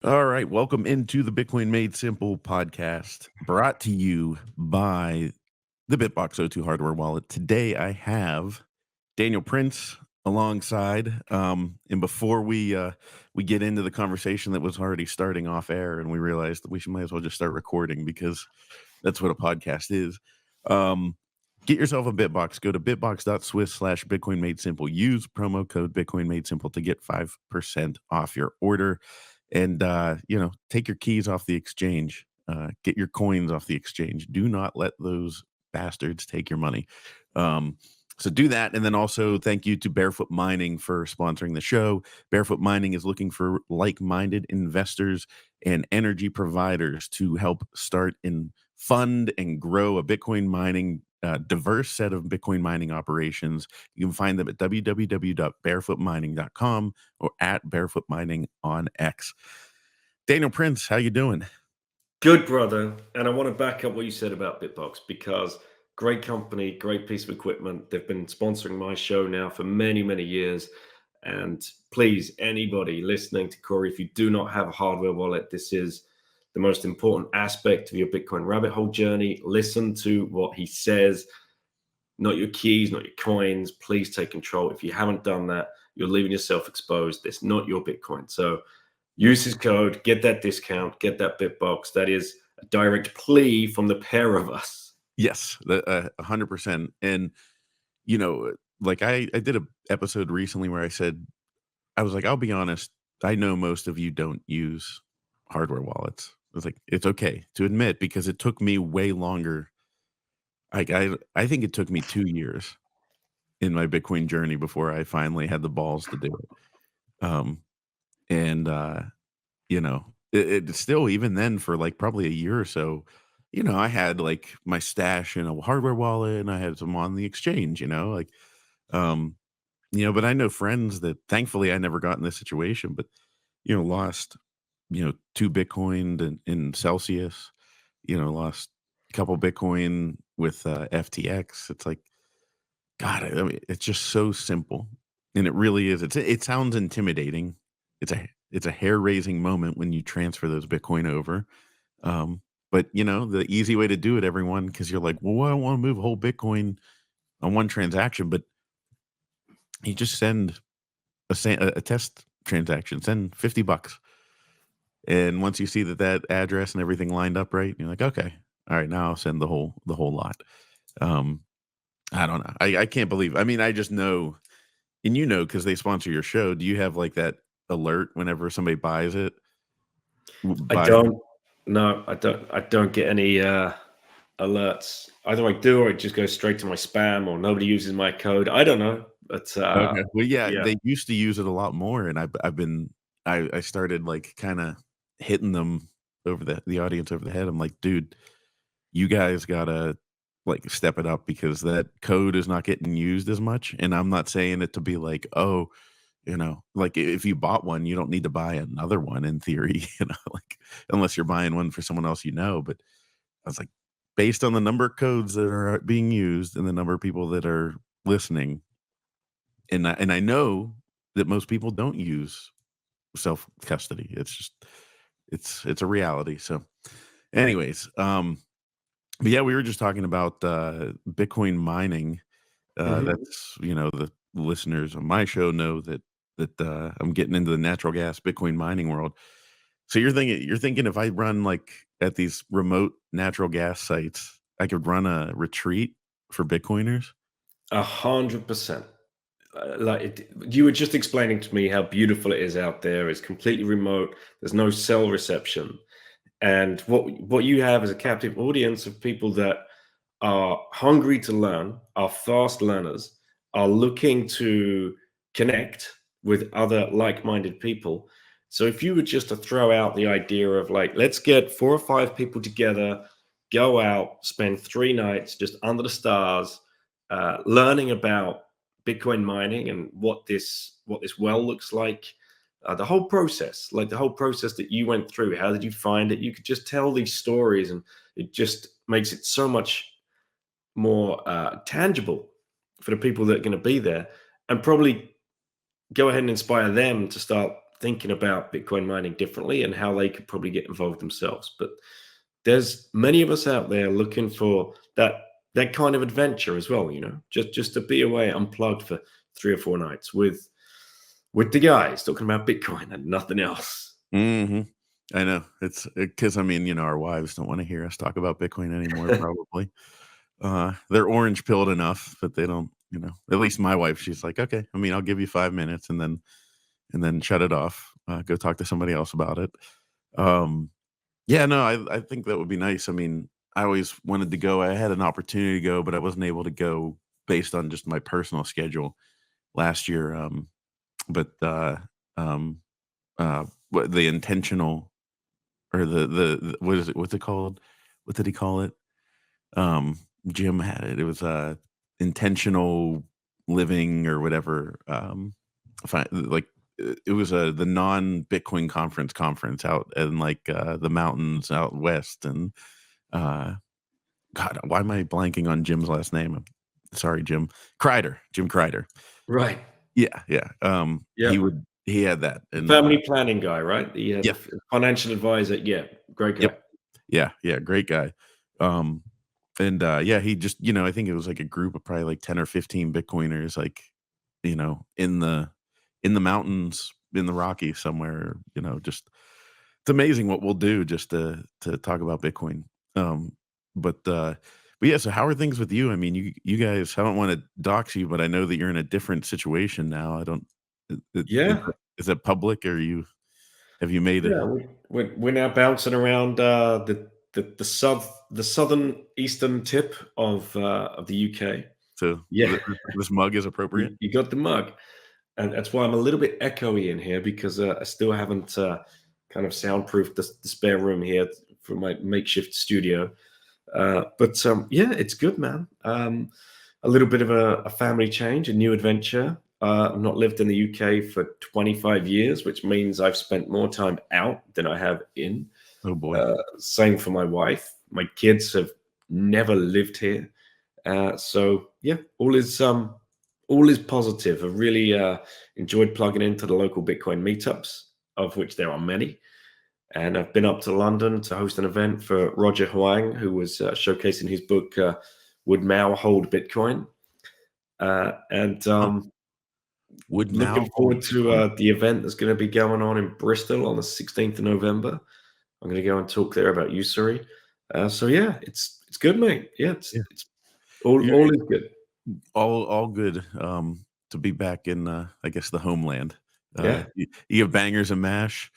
All right, welcome into the Bitcoin Made Simple podcast, brought to you by the Bitbox O2 hardware wallet. Today I have Daniel Prince alongside, and before we get into the conversation that was already starting off air, and we realized that might as well just start recording because that's what a podcast is. Get yourself a Bitbox. Go to bitbox.swiss/Bitcoin Made Simple. Use promo code Bitcoin Made Simple to get 5% off your order. And take your keys off the exchange. Get your coins off the exchange. Do not let those bastards take your money. So do that. And then also thank you to Barefoot Mining for sponsoring the show. Barefoot Mining is looking for like-minded investors and energy providers to help start and fund and grow a Bitcoin mining diverse set of Bitcoin mining operations. You can find them at www.barefootmining.com or at Barefoot Mining on X. Daniel Prince, how you doing? Good, brother. And I want to back up what you said about Bitbox because great company, great piece of equipment. They've been sponsoring my show now for many, many years. And please, anybody listening to Corey, if you do not have a hardware wallet, this is the most important aspect of your Bitcoin rabbit hole journey. Listen to what he says, not your keys, not your coins. Please take control. If you haven't done that, you're leaving yourself exposed. It's not your Bitcoin. So use his code, get that discount, get that Bitbox. That is a direct plea from the pair of us. Yes, 100%. And, like I did an episode recently where I was like, I'll be honest, I know most of you don't use hardware wallets. I was like, it's okay to admit because it took me way longer. I think it took me 2 years in my Bitcoin journey before I finally had the balls to do it. And it still, even then, for like probably a year or so, I had like my stash in a hardware wallet and I had some on the exchange, um, but I know friends that thankfully I never got in this situation, but lost, 2 Bitcoin in Celsius, lost a couple Bitcoin with FTX. It's like, God, I mean, it's just so simple, and it really is. It sounds intimidating. It's a hair-raising moment when you transfer those Bitcoin over. But the easy way to do it, everyone, because you're like, well, I don't want to move a whole Bitcoin on one transaction, but you just send a test transaction, send $50, and once you see that address and everything lined up right, you're like, okay, all right, now I'll send the whole lot. Um, I don't know. I can't believe. I mean, I just know. And because they sponsor your show, do you have like that alert whenever somebody buys it? I Buys it? don't. No, I don't. I don't get any alerts. Either I do, or it just goes straight to my spam, or nobody uses my code. I don't know, but Okay. Well, yeah, yeah. they used to use it a lot more, and I started like kind of hitting them over the audience over the head. I'm like, dude, you guys gotta like step it up because that code is not getting used as much. And I'm not saying it to be like, oh, like if you bought one, you don't need to buy another one in theory, like unless you're buying one for someone else, but I was like, based on the number of codes that are being used and the number of people that are listening, and I know that most people don't use self custody. It's just it's a reality. So, anyways, but yeah, we were just talking about Bitcoin mining. Mhm. That's the listeners on my show know that I'm getting into the natural gas Bitcoin mining world. So you're thinking if I run like at these remote natural gas sites, I could run a retreat for Bitcoiners. 100%. You were just explaining to me how beautiful it is out there. It's completely remote. There's no cell reception, and what you have is a captive audience of people that are hungry to learn, are fast learners, are looking to connect with other like-minded people. So if you were just to throw out the idea of like, let's get 4 or 5 people together, go out, spend 3 nights just under the stars, learning about Bitcoin mining and what this well looks like, the whole process, like the whole process that you went through. How did you find it? You could just tell these stories, and it just makes it so much more tangible for the people that are going to be there, and probably go ahead and inspire them to start thinking about Bitcoin mining differently and how they could probably get involved themselves. But there's many of us out there looking for that kind of adventure as well, just to be away unplugged for 3 or 4 nights with the guys talking about Bitcoin and nothing else. Hmm. I know it's because I mean, our wives don't want to hear us talk about Bitcoin anymore, probably. They're orange pilled enough, but they don't, at least my wife, she's like, okay, I mean, I'll give you 5 minutes and then shut it off. Go talk to somebody else about it. Um, yeah, no, I think that would be nice. I mean, I always wanted to go. I had an opportunity to go, but I wasn't able to go based on just my personal schedule last year. But um, what the intentional or the what is it? What's it called? What did he call it? Um, Jim had it. It was intentional living or whatever. Like it was the non Bitcoin conference out in like the mountains out west. And uh God, why am I blanking on Jim's last name? I'm sorry, Jim Kreider. Right. Yeah, yeah. Yeah. He had that. The And family planning guy, right? The yeah, financial advisor. Yeah, great yep. guy. Yeah, yeah, great guy. Um, and yeah, he just, I think it was like a group of probably like 10 or 15 Bitcoiners, like, in the mountains, in the Rockies somewhere, just it's amazing what we'll do just to talk about Bitcoin. Um, but yeah, so how are things with you? I mean, you guys, I don't want to dox you, but I know that you're in a different situation now. I don't, Yeah. is it public or have you made it? Yeah, we're now bouncing around the southern eastern tip of the UK. So Yeah, this mug is appropriate. you got the mug, and that's why I'm a little bit echoey in here because I still haven't kind of soundproofed the spare room here for my makeshift studio. But yeah, it's good, man. A little bit of a family change, a new adventure. I've not lived in the UK for 25 years, which means I've spent more time out than I have in. Oh boy. Same for my wife. My kids have never lived here, so yeah, all is positive. I've really enjoyed plugging into the local Bitcoin meetups, of which there are many. And I've been up to London to host an event for Roger Huang, who was showcasing his book, Would Mao Hold Bitcoin? And Huh. Would looking Mao hold forward to Bitcoin? the event that's going to be going on in Bristol on the 16th of November. I'm going to go and talk there about usury. So yeah, it's good, mate. Yeah, Yeah. it's all is good. All good, to be back in, I guess, the homeland. Yeah. You have bangers and mash?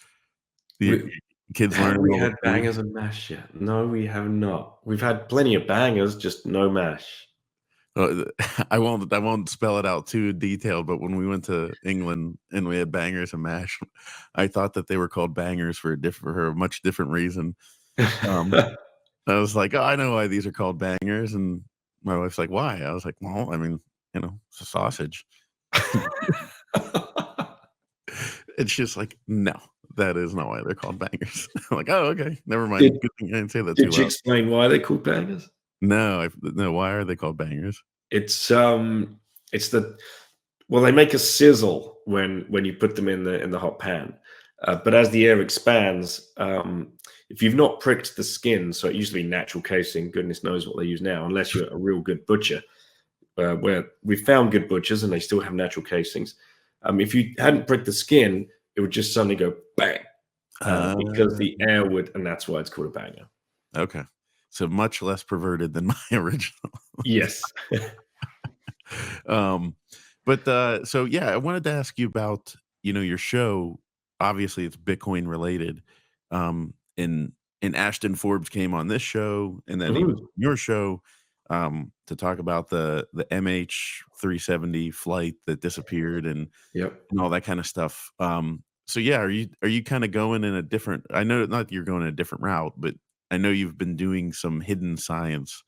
Your We kids have learning we all the had food? bangers and mash yet? No, we have not. We've had plenty of bangers, just no mash. I won't spell it out too detailed, but when we went to England and we had bangers and mash, I thought that they were called bangers for a much different reason. Um, I was like, "Oh, I know why these are called bangers," and my wife's like, "Why?" I was like, "Well, I mean, it's a sausage." And she's like, "No, that is not why they're called bangers." I'm like, "Oh, okay, never mind. Did Good thing I didn't say that too did you loud." explain why they're called bangers? No, why are they called bangers? It's the well, they make a sizzle when you put them in the hot pan, but as the air expands, if you've not pricked the skin, so it used to be natural casing. Goodness knows what they use now, unless you're a real good butcher. Where we found good butchers and they still have natural casings. If you hadn't pricked the skin, it would just suddenly go bang because Uh, the air would, and that's why it's called a banger. okay. So much less perverted than my original. Yes. Um, but so yeah, I wanted to ask you about, your show. Obviously, it's Bitcoin related. And Ashton Forbes came on this show, and then he was Mhm. on your show to talk about the MH370 flight that disappeared Yep. and all that kind of stuff. So yeah, are you kind of going in a different? I know not that you're going in a different route, but I know you've been doing some hidden science.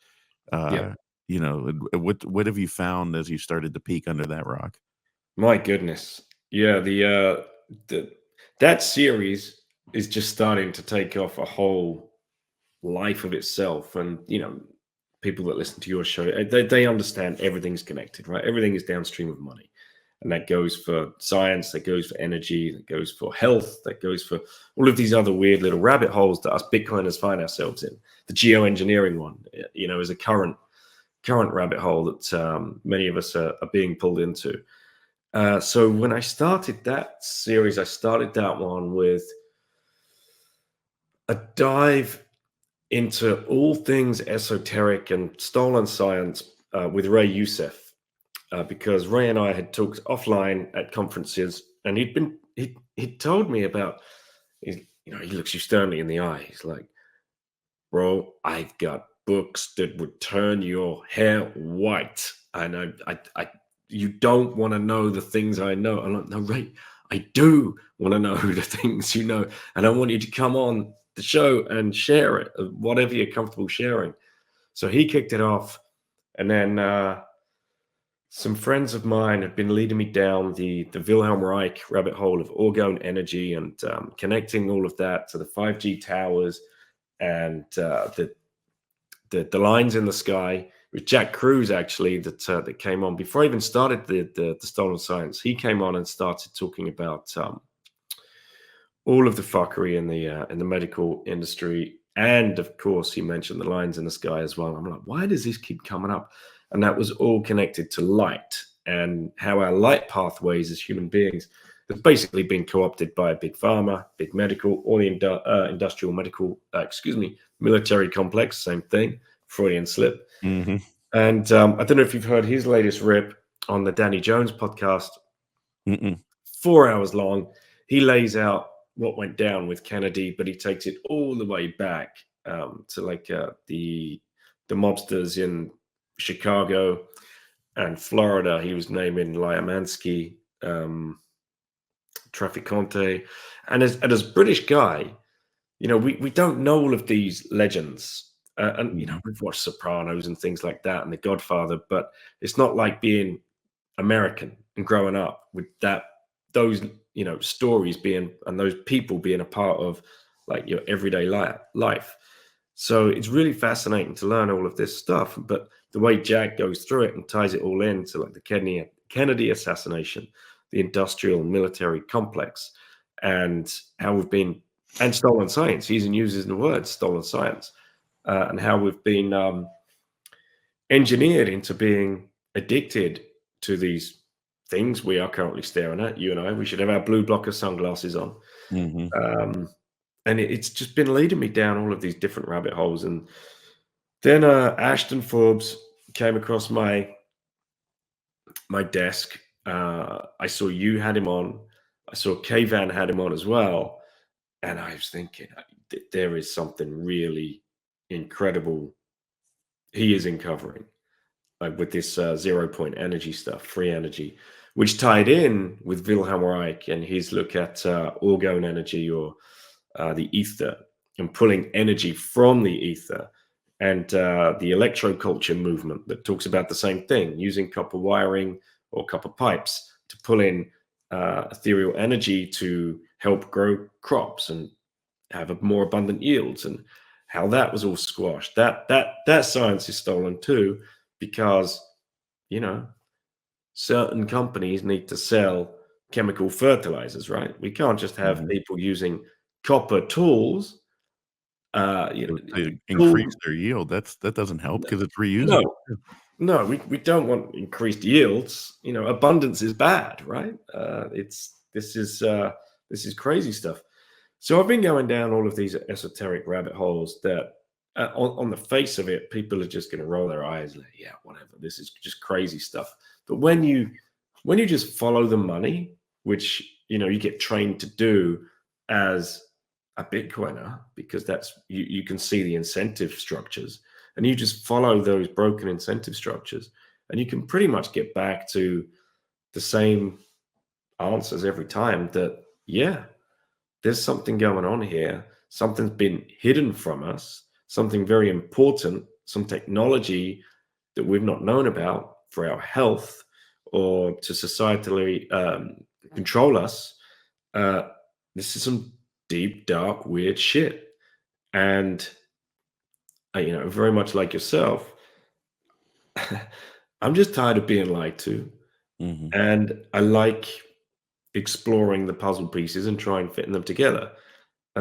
Uh, Yep. what have you found as you started to peek under that rock? My goodness. Yeah. The that series is just starting to take off a whole life of itself, and people that listen to your show, they understand everything's connected, right? Everything is downstream of money. And that goes for science, that goes for energy, that goes for health, that goes for all of these other weird little rabbit holes that us Bitcoiners find ourselves in. The geoengineering one, is a current rabbit hole that many of us are being pulled into. So when I started that series, I started that one with a dive into all things esoteric and stolen science with Ray Youssef. Because Ray and I had talked offline at conferences, and he'd told me about, he looks you sternly in the eye. He's like, "Bro, I've got books that would turn your hair white, and I you don't want to know the things I know." I'm like, "No, Ray, I do want to know the things you know, and I want you to come on the show and share it, whatever you're comfortable sharing." So he kicked it off, and then some friends of mine had been leading me down the Wilhelm Reich rabbit hole of orgone energy and connecting all of that to the 5G towers and the lines in the sky. It was Jack Cruz actually that came on before I even started the stolen science. He came on and started talking about all of the fuckery in the medical industry, and of course he mentioned the lines in the sky as well. I'm like, why does this keep coming up? And that was all connected to light and how our light pathways as human beings have basically been co-opted by big pharma, big medical, or the industrial medical, military complex, same thing, Freudian slip. Mm-hmm. And I don't know if you've heard his latest rip on the Danny Jones podcast. Mm-mm. 4 hours long. He lays out what went down with Kennedy, but he takes it all the way back to like the mobsters in Chicago and Florida. He was naming Lyamansky, Trafficante, and as British guy, we don't know all of these legends, and we've watched Sopranos and things like that, and The Godfather, but it's not like being American and growing up with those stories being and those people being a part of like your everyday life. So it's really fascinating to learn all of this stuff. But the way Jack goes through it and ties it all into like the Kennedy assassination, the industrial and military complex, and how we've been, and stolen science. He even uses the word stolen science, and how we've been engineered into being addicted to these things we are currently staring at. You and I, we should have our blue blocker sunglasses on. Mm-hmm. And it's just been leading me down all of these different rabbit holes. And then Ashton Forbes came across my desk. I saw you had him on. I saw K-Van had him on as well. And I was thinking, there is something really incredible he is uncovering with this 0-point energy stuff, free energy, which tied in with Wilhelm Reich and his look at orgone energy, or the ether, and pulling energy from the ether, and the electroculture movement that talks about the same thing, using copper wiring or copper pipes to pull in ethereal energy to help grow crops and have more abundant yields, and how that was all squashed. That science is stolen too, because certain companies need to sell chemical fertilizers, right? We can't just have Mm-hmm. people using copper tools. To Tool, increase their yield, that doesn't help because it's reusable. no, no, we don't want increased yields. Abundance is bad, right? This is crazy stuff. So I've been going down all of these esoteric rabbit holes that, on the face of it, people are just going to roll their eyes like, yeah, whatever. This is just crazy stuff. But when you just follow the money, which you get trained to do as a Bitcoiner, because that's you can see the incentive structures, and you just follow those broken incentive structures, and you can pretty much get back to the same answers every time. That, yeah, there's something going on here. Something's been hidden from us, something very important, some technology that we've not known about for our health or to societally control us. This is some deep, dark, weird shit. And, very much like yourself, I'm just tired of being lied to. Mhm. and I like exploring the puzzle pieces and trying fitting them together.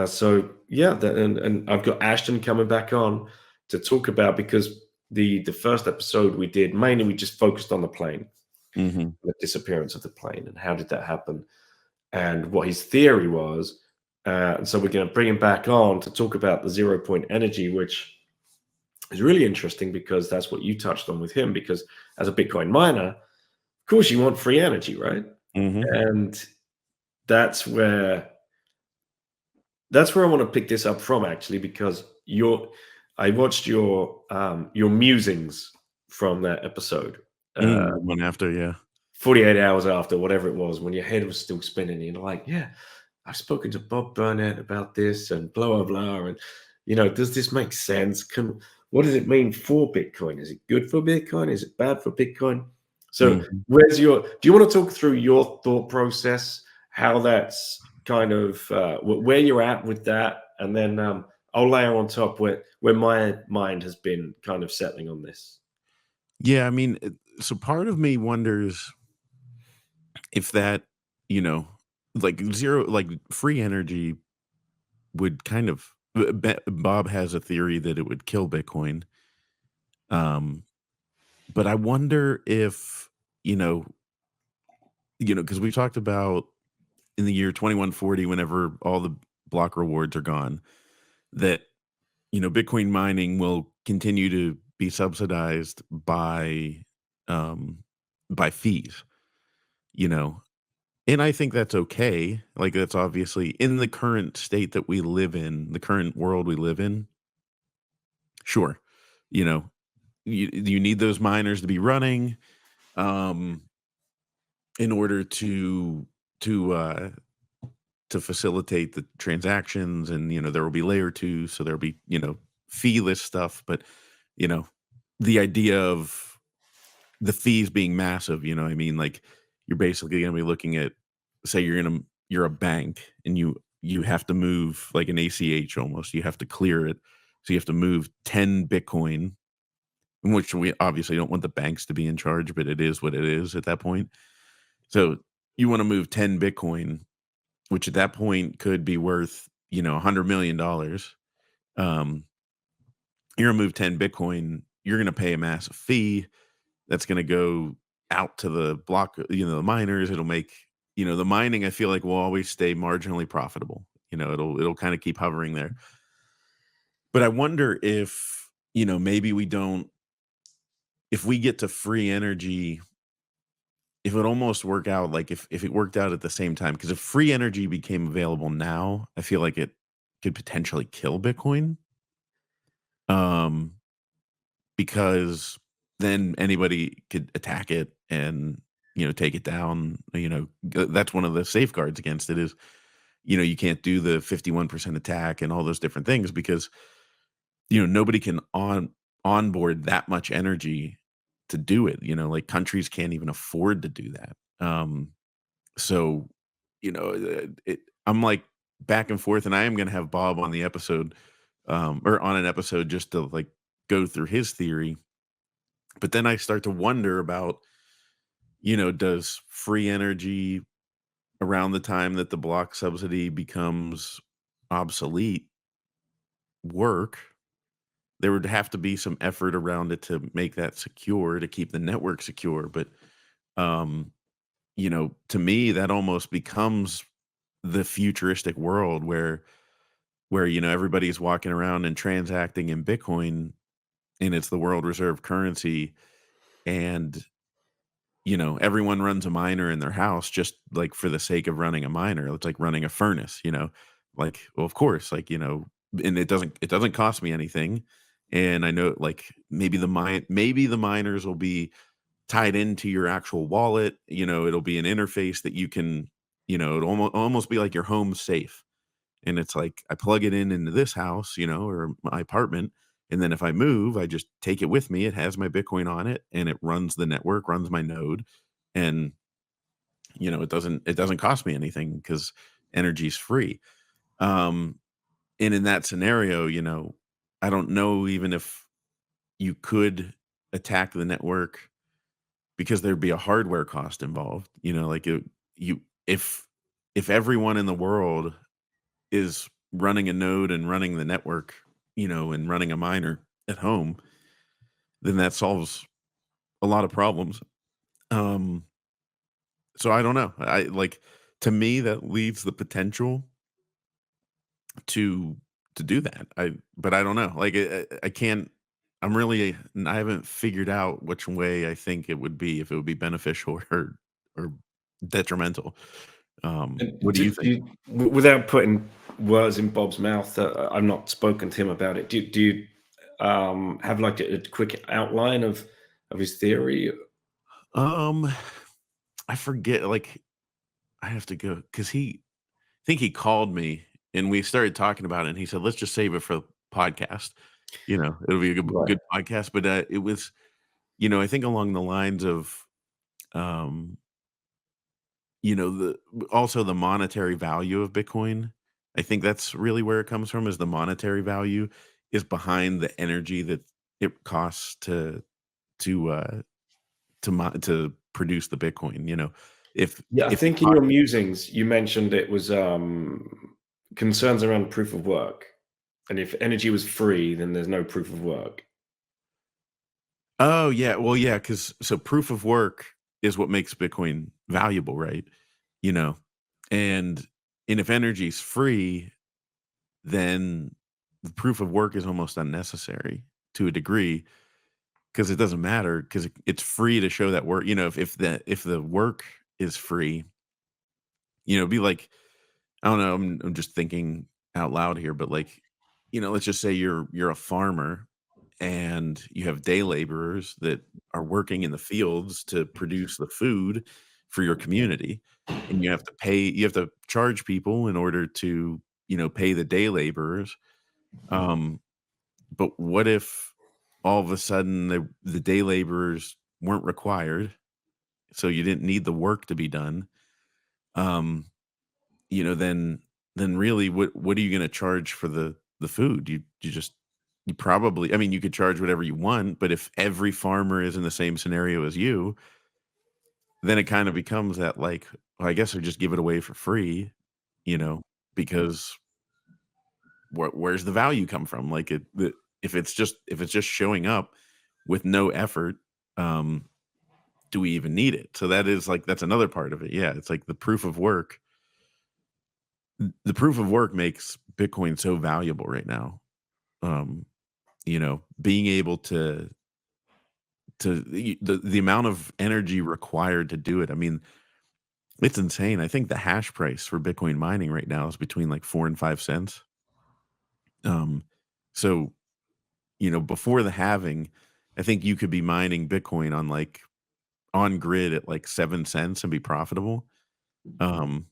So yeah, and I've got Ashton coming back on to talk about, because the first episode we did mainly we just focused on the plane, Mhm. the disappearance of the plane, and how did that happen, and what his theory was. And so we're going to bring him back on to talk about the 0 point energy, which is really interesting because that's what you touched on with him. Because as a Bitcoin miner, of course, you want free energy, right? Mhm. And that's where that's where I want to pick this up from, actually, because I watched your musings from that episode. Uh, Mm, the one after, yeah. 48 hours after, whatever it was, when your head was still spinning, you're like, yeah, I've spoken to Bob Burnett about this and blah, blah, blah. And, does this make sense? What does it mean for Bitcoin? Is it good for Bitcoin? Is it bad for Bitcoin? So, Mhm. do you want to talk through your thought process, how that's kind of where you're at with that? And then I'll layer on top where my mind has been kind of settling on this. Yeah, I mean, so part of me wonders if that, you know, like zero, like free energy would kind of. Bob has a theory that it would kill Bitcoin. Um, but I wonder if you know, because we talked about in the year 2140, whenever all the block rewards are gone, that Bitcoin mining will continue to be subsidized um, by fees. You know, And I think that's okay. Like, that's obviously in the current state that we live in, the current world we live in, sure. You know, you need those miners to be running, um, in order to, uh to facilitate the transactions and, there will be layer 2, so there'll be, feeless stuff, but, you know, the idea of the fees being massive, you know what I mean? Like, you're basically gonna be looking at, say you're a bank and you have to move like an ACH almost, you have to clear it. So you have to move 10 Bitcoin, in which we obviously don't want the banks to be in charge, but it is what it is at that point. So you wanna move 10 Bitcoin, which at that point could be worth, $100,000,000. Um, you're gonna move 10 Bitcoin, you're gonna pay a massive fee. That's gonna go out to the block, the miners. It'll make, the mining, I feel like, will always stay marginally profitable. It'll kind of keep hovering there. But I wonder if, maybe we don't, if we get to free energy, if it almost work out like if it worked out at the same time, because if free energy became available now, I feel like it could potentially kill Bitcoin. Um, because then anybody could attack it and, take it down. That's one of the safeguards against it is, you can't do the 51% attack and all those different things because, nobody can onboard that much energy to do it. Like, countries can't even afford to do that. So, I'm like back and forth, and I am going to have Bob on the episode, or on an episode, just to like go through his theory. But then I start to wonder about, does free energy around the time that the block subsidy becomes obsolete work? There would have to be some effort around it to make that secure, to keep the network secure. But, um, to me, that almost becomes the futuristic world where, everybody's walking around and transacting in Bitcoin, and it's the world reserve currency. And everyone runs a miner in their house just like for the sake of running a miner. It's like running a furnace, like, well, of course, like, and it doesn't cost me anything. And I know, like, maybe the miners will be tied into your actual wallet. It'll be an interface that you can, it'll almost be like your home safe. And it's like I plug it in into this house, or my apartment, and then if I move, I just take it with me. It has my Bitcoin on it, and it runs the network, runs my node, and it doesn't cost me anything because energy's free. Um, and in that scenario, I don't know even if you could attack the network because there'd be a hardware cost involved. Like you if if everyone in the world is running a node and running the network, and running a miner at home, then that solves a lot of problems. Um, so I don't know. I like to me that leaves the potential to do that. But I don't know. Like I can't. I haven't figured out which way I think it would be, if it would be beneficial or detrimental. And What do you think? without putting words in Bob's mouth, I've not spoken to him about it. Do you have like a quick outline of his theory? Um, I forget. Like I have to go because I think he called me and we started talking about it. And he said, "Let's just save it for the podcast. It'll be a Right. good podcast." But it was, I think along the lines of, um, the also the monetary value of Bitcoin. I think that's really where it comes from, is the monetary value is behind the energy that it costs to to produce the Bitcoin. If Yeah, I if it think in cost your musings you mentioned it was concerns around proof of work, and if energy was free, then there's no proof of work. Oh, yeah, well, yeah, because so proof of work is what makes Bitcoin valuable, right? You know? And if energy's free, then the proof of work is almost unnecessary to a degree, because it doesn't matter, because it's free to show that work. If the work is free, it'd be like, I don't know, I'm just thinking out loud here, but, like, let's just say you're a farmer and you have day laborers that are working in the fields to produce the food for your community, and you have to charge people in order to, pay the day laborers. Um, but what if all of a sudden the day laborers weren't required, so you didn't need the work to be done? Um, then really, what are you gonna charge for the food? You probably, I mean, you could charge whatever you want, but if every farmer is in the same scenario as you, then it kind of becomes that, like, well, I guess I just give it away for free, you know, because where's the value come from? Like if it's just showing up with no effort, um, do we even need it? So that's another part of it. Yeah, it's like the proof of work makes Bitcoin so valuable right now. Um, being able the amount of energy required to do it. I mean, it's insane. I think the hash price for Bitcoin mining right now is between like 4 and 5 cents. Um, so, before the halving, I think you could be mining Bitcoin on grid at like 7 cents and be profitable. Um,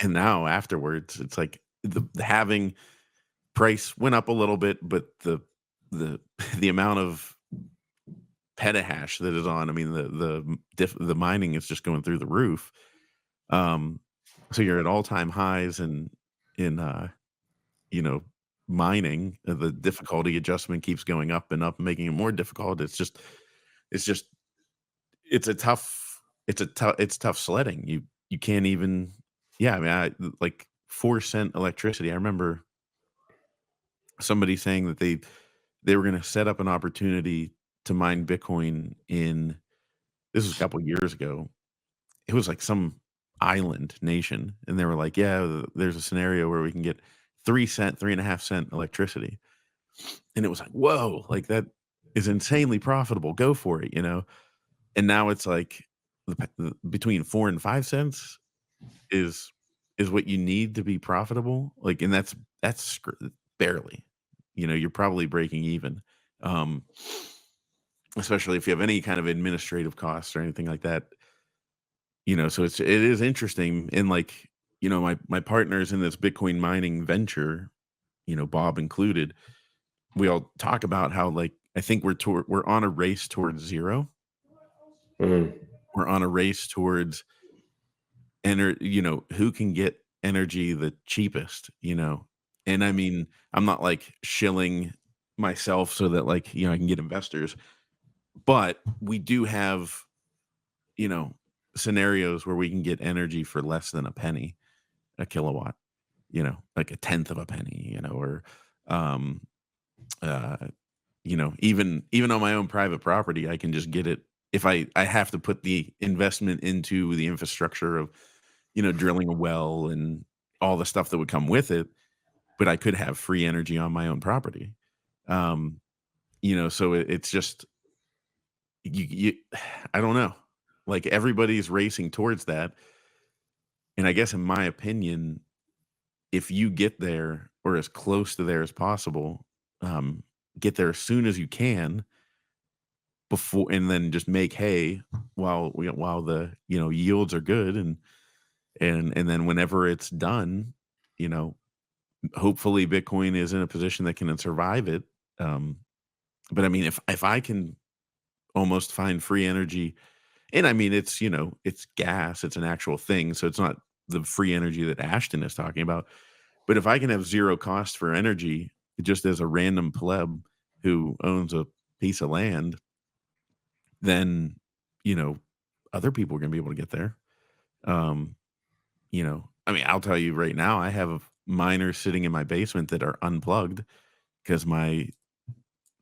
and now afterwards, it's like the halving price went up a little bit, but the the amount of petahash that is on, I mean, the mining is just going through the roof. Um, so you're at all-time highs in you know, mining. The difficulty adjustment keeps going up and up, making it more difficult. It's just it's tough sledding. You can't even, yeah, I mean, like 4-cent electricity. I remember somebody saying that they were gonna set up an opportunity to mine Bitcoin in, this was a couple years ago. It was like some island nation, and they were like, "Yeah, there's a scenario where we can get 3 cent, 3.5 cent electricity." And it was like, "Whoa, like that is insanely profitable. Go for it." And now it's like between 4 and 5 cents is what you need to be profitable. Like, and barely. You're probably breaking even. Um, especially if you have any kind of administrative costs or anything like that. So it is interesting, and like, my partners in this Bitcoin mining venture, Bob included, we all talk about how, like, I think we're on a race towards zero. Mm. We're on a race towards who can get energy the cheapest. And I mean, I'm not like shilling myself so that, like, I can get investors, but we do have you know, scenarios where we can get energy for less than a penny a kilowatt, like a tenth of a penny, or um uh even on my own private property, I can just get it. If I have to put the investment into the infrastructure of, drilling a well and all the stuff that would come with it, but I could have free energy on my own property. Um, so it's just you I don't know. Like, everybody's racing towards that. And I guess, in my opinion, if you get there, or as close to there as possible, um, get there as soon as you can, before, and then just make hay while the, yields are good, and then whenever it's done, you know, hopefully Bitcoin is in a position that can survive it. Um, but I mean, if I can almost find free energy, and I mean, it's gas, it's an actual thing, so it's not the free energy that Ashton is talking about. But if I can have zero cost for energy, just as a random pleb who owns a piece of land, then, you know, other people are gonna be able to get there. Um, I mean, I'll tell you right now, I have miners sitting in my basement that are unplugged because my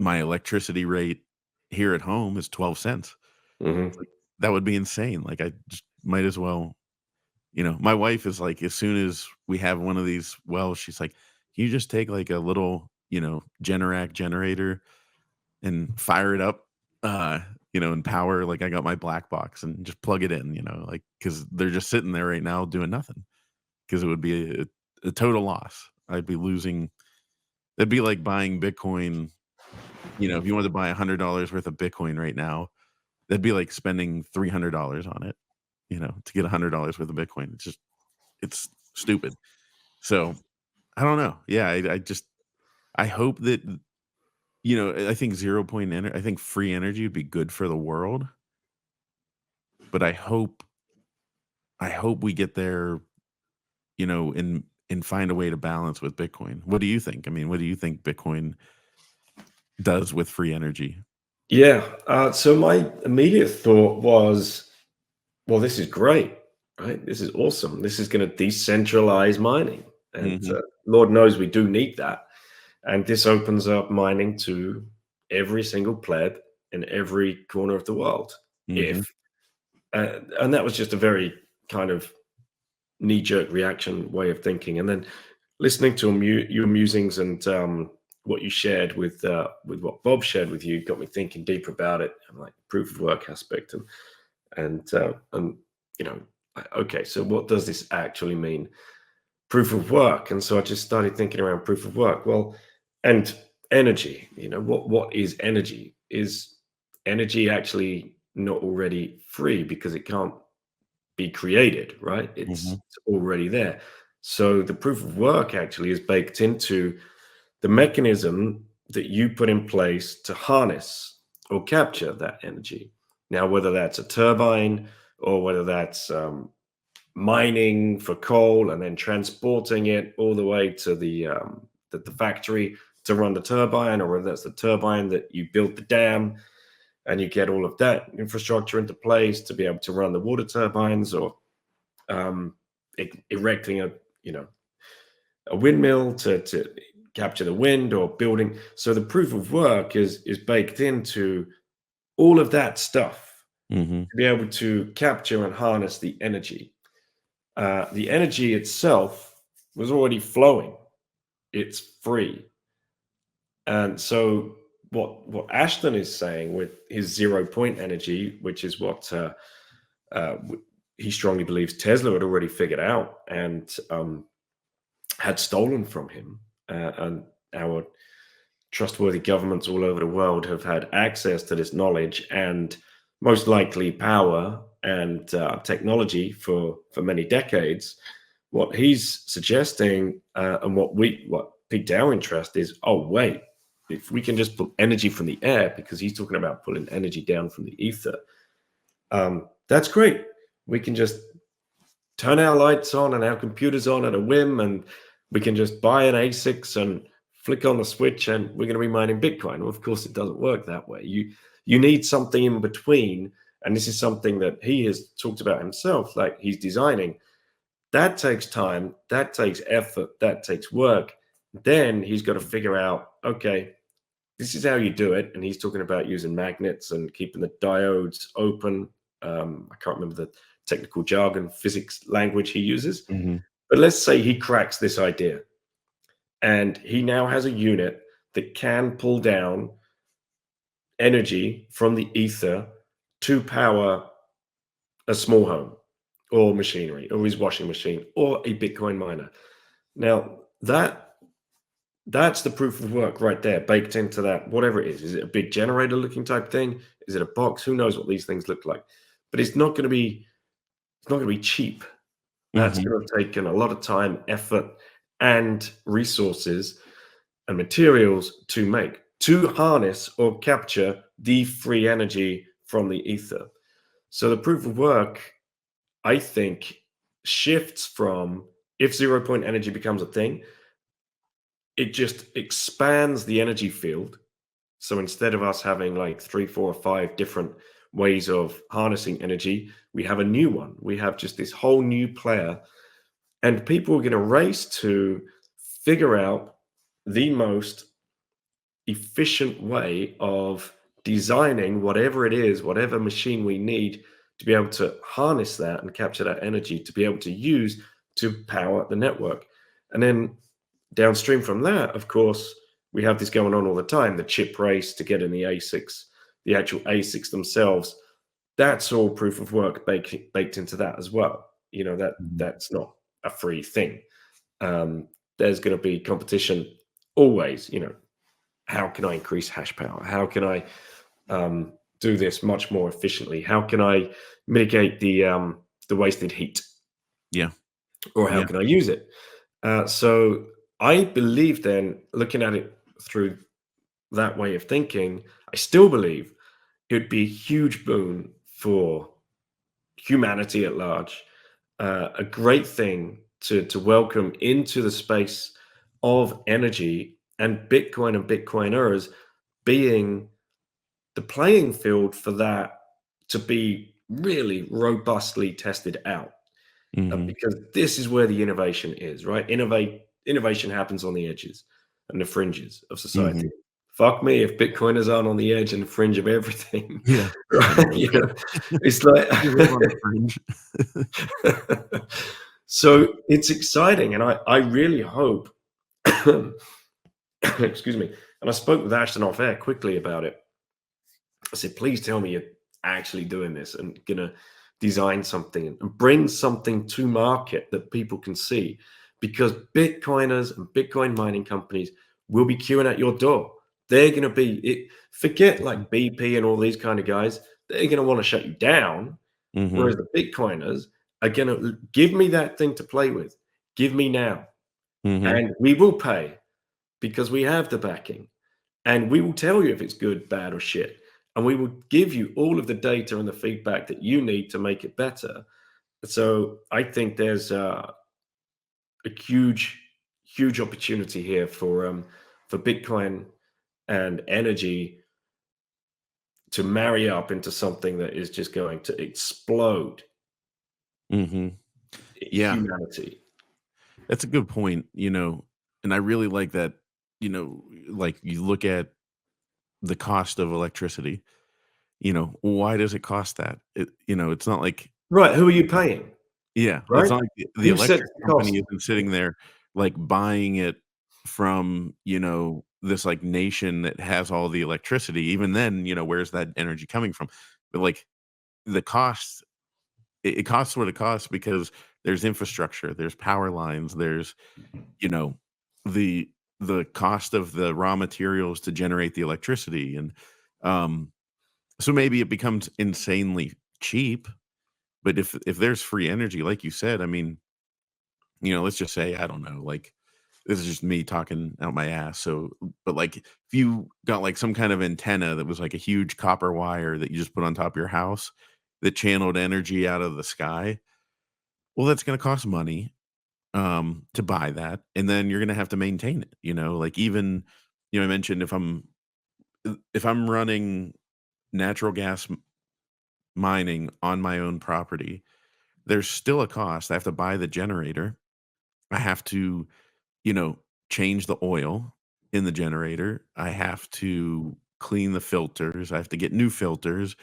electricity rate here at home is 12 cents. Hmm. Like, that would be insane. Like, I just might as well, my wife is like, as soon as we have one of these wells, she's like, "Can you just take like a little, Generac generator and fire it up, uh, and power, like, I got my black box, and just plug it in, like, because they're just sitting there right now doing nothing. Because it would be a total loss. I'd be losing. It'd be like buying Bitcoin. If you wanted to buy $100 worth of Bitcoin right now, that'd be like spending $300 on it, to get $100 worth of Bitcoin. It's stupid. So, I don't know. Yeah, I hope that, I think I think free energy would be good for the world, but I hope we get there, and find a way to balance with Bitcoin. What do you think? I mean, what do you think Bitcoin does with free energy? Yeah. So my immediate thought was, well, this is great, right? This is awesome. This is going to decentralize mining. And Mhm, Lord knows we do need that. And this opens up mining to every single pleb in every corner of the world. mhm, If And that was just a very kind of knee-jerk reaction way of thinking. And then listening to your musings and what you shared with what Bob shared with you got me thinking deeper about it, and like proof of work aspect, and okay, so what does this actually mean? Proof of work. And so I just started thinking around proof of work. Well, and energy. What is energy? Is energy actually not already free because it can't be created, right? mhm, It's already there. So the proof of work actually is baked into the mechanism that you put in place to harness or capture that energy. Now, whether that's a turbine or whether that's mining for coal and then transporting it all the way to the factory to run the turbine, or whether that's the turbine that you build the dam and you get all of that infrastructure into place to be able to run the water turbines, or um, erecting a windmill to capture the wind, or building. So the proof of work is baked into all of that stuff mhm, to be able to capture and harness the energy. The energy itself was already flowing; it's free. And so what Ashton is saying with his 0 point energy, which is what uh, he strongly believes Tesla had already figured out and had stolen from him, and our trustworthy governments all over the world have had access to this knowledge and most likely power and technology for many decades. What he's suggesting, and what piqued our interest is, oh wait, if we can just pull energy from the air, because he's talking about pulling energy down from the ether, that's great. We can just turn our lights on and our computers on at a whim, and we can just buy an ASICs and flick on the switch, and we're going to be mining Bitcoin. Well, of course, it doesn't work that way. You need something in between, and this is something that he has talked about himself, like he's designing, that takes time, that takes effort, that takes work. Then he's got to figure out, okay, this is how you do it. And he's talking about using magnets and keeping the diodes open. I can't remember the technical jargon, physics language he uses. Mhm. But let's say he cracks this idea and he now has a unit that can pull down energy from the ether to power a small home or machinery or his washing machine or a Bitcoin miner. Now, that's the proof of work right there, baked into that, whatever it is. Is it a big generator looking type thing? Is it a box? Who knows what these things look like? But it's not going to be cheap. That's Mhm. going to have taken a lot of time, effort, and resources and materials to make, to harness or capture the free energy from the ether. So the proof of work, I think, shifts from, if zero point energy becomes a thing, it just expands the energy field. So instead of us having like three, four, or five different ways of harnessing energy, we have a new one. We have just this whole new player, and people are going to race to figure out the most efficient way of designing whatever it is, whatever machine we need to be able to harness that and capture that energy to be able to use to power the network. And then downstream from that, of course, we have this going on all the time, the chip race to get in the ASICs, the actual ASICs themselves. That's all proof of work baked into that as well. That Mhm. that's not a free thing. There's going to be competition always. How can I increase hash power? How can I do this much more efficiently? How can I mitigate the wasted heat, Yeah. or how Yeah. can I use it? So I believe, then, looking at it through that way of thinking, I still believe it would be a huge boon for humanity at large, a great thing to welcome into the space of energy, and Bitcoin and Bitcoiners being the playing field for that to be really robustly tested out. Mhm. Because this is where the innovation is, right? Innovation happens on the edges and the fringes of society. Mhm. Fuck me if Bitcoiners aren't on the edge and the fringe of everything, Yeah. I right? know, right? It's like, We live on the fringe. so it's exciting, and I really hope. Excuse me. And I spoke with Ashton off air quickly about it. I said, please tell me you're actually doing this and gonna design something and bring something to market that people can see, because Bitcoiners and Bitcoin mining companies will be queuing at your door. They're gonna be it. Forget Mhm. like BP and all these kind of guys. They're gonna want to shut you down. Whereas Mhm. the Bitcoiners are gonna give me that thing to play with. Give me now, Mhm. and we will pay because we have the backing. And we will tell you if it's good, bad, or shit. And we will give you all of the data and the feedback that you need to make it better. So I think there's a huge, huge opportunity here for Bitcoin and energy to marry up into something that is just going to explode Mhm. Yeah. humanity. That's a good point, and I really like that, like, you look at the cost of electricity, why does it cost that? It's not like. Right? Who are you paying? Yeah, it's Right? not like the Who sets electric the cost? company isn't sitting there, like, buying it from, this, like, nation that has all the electricity. Even then, where's that energy coming from? But, like, the cost it costs what it costs because there's infrastructure, there's power lines, there's, you know, the cost of the raw materials to generate the electricity, and, um, so maybe it becomes insanely cheap, but if there's free energy, like you said, I mean, let's just say, I don't know, like, this is just me talking out my ass. So, but like, if you got like some kind of antenna that was like a huge copper wire that you just put on top of your house that channeled energy out of the sky, well, that's going to cost money to buy that. And then you're going to have to maintain it, like even, I mentioned if I'm running natural gas mining on my own property, there's still a cost. I have to buy the generator. I have to, you know, change the oil in the generator. I have to clean the filters. I have to get new filters.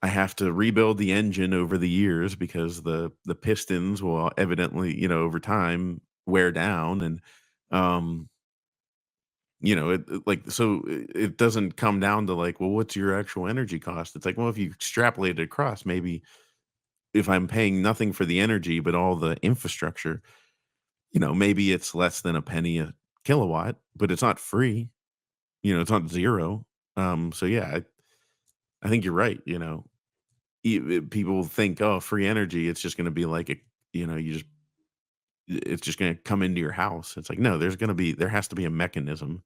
I have to rebuild the engine over the years because the pistons will evidently, over time wear down and um like so it doesn't come down to like, well, what's your actual energy cost? It's like, well, if you extrapolate it across, maybe if I'm paying nothing for the energy but all the infrastructure, maybe it's less than a penny a kilowatt, but it's not free. It's not zero. So yeah, I think you're right. People think, oh, free energy, it's just going to be like you just it's just going to come into your house. It's like, no, there has to be a mechanism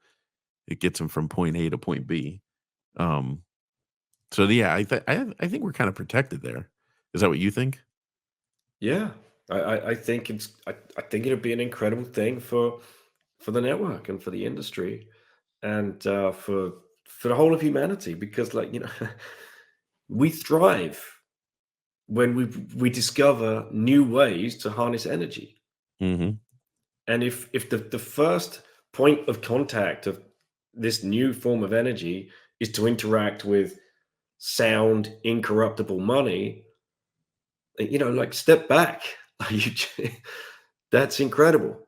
that gets them from point A to point B. Um, so yeah, I think we're kind of protected there. Is that what you think? Yeah, I think I think it'd be an incredible thing for the network and for the industry and for the whole of humanity because we thrive when we discover new ways to harness energy. Hmm. And if the first point of contact of this new form of energy is to interact with sound, incorruptible money, like step back. You that's incredible.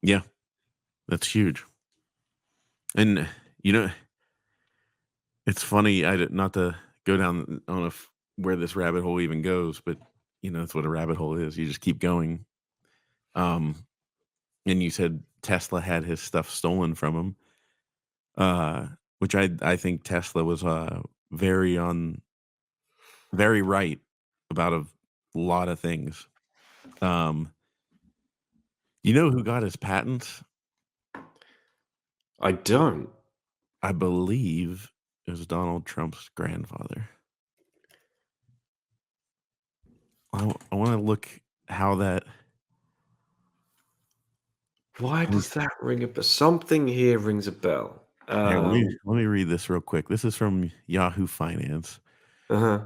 Yeah, that's huge. And you know, it's funny. Not to go down on where this rabbit hole even goes, but that's what a rabbit hole is. You just keep going. Um, and you said Tesla had his stuff stolen from him, uh, which I think Tesla was very on very right about a lot of things. Um, you know who got his patents? I don't. I believe it was Donald Trump's grandfather. I want to look how that. Why Let me, does that ring a bell? Something here rings a bell. here, let me read this real quick. This is from Yahoo Finance. Uh-huh.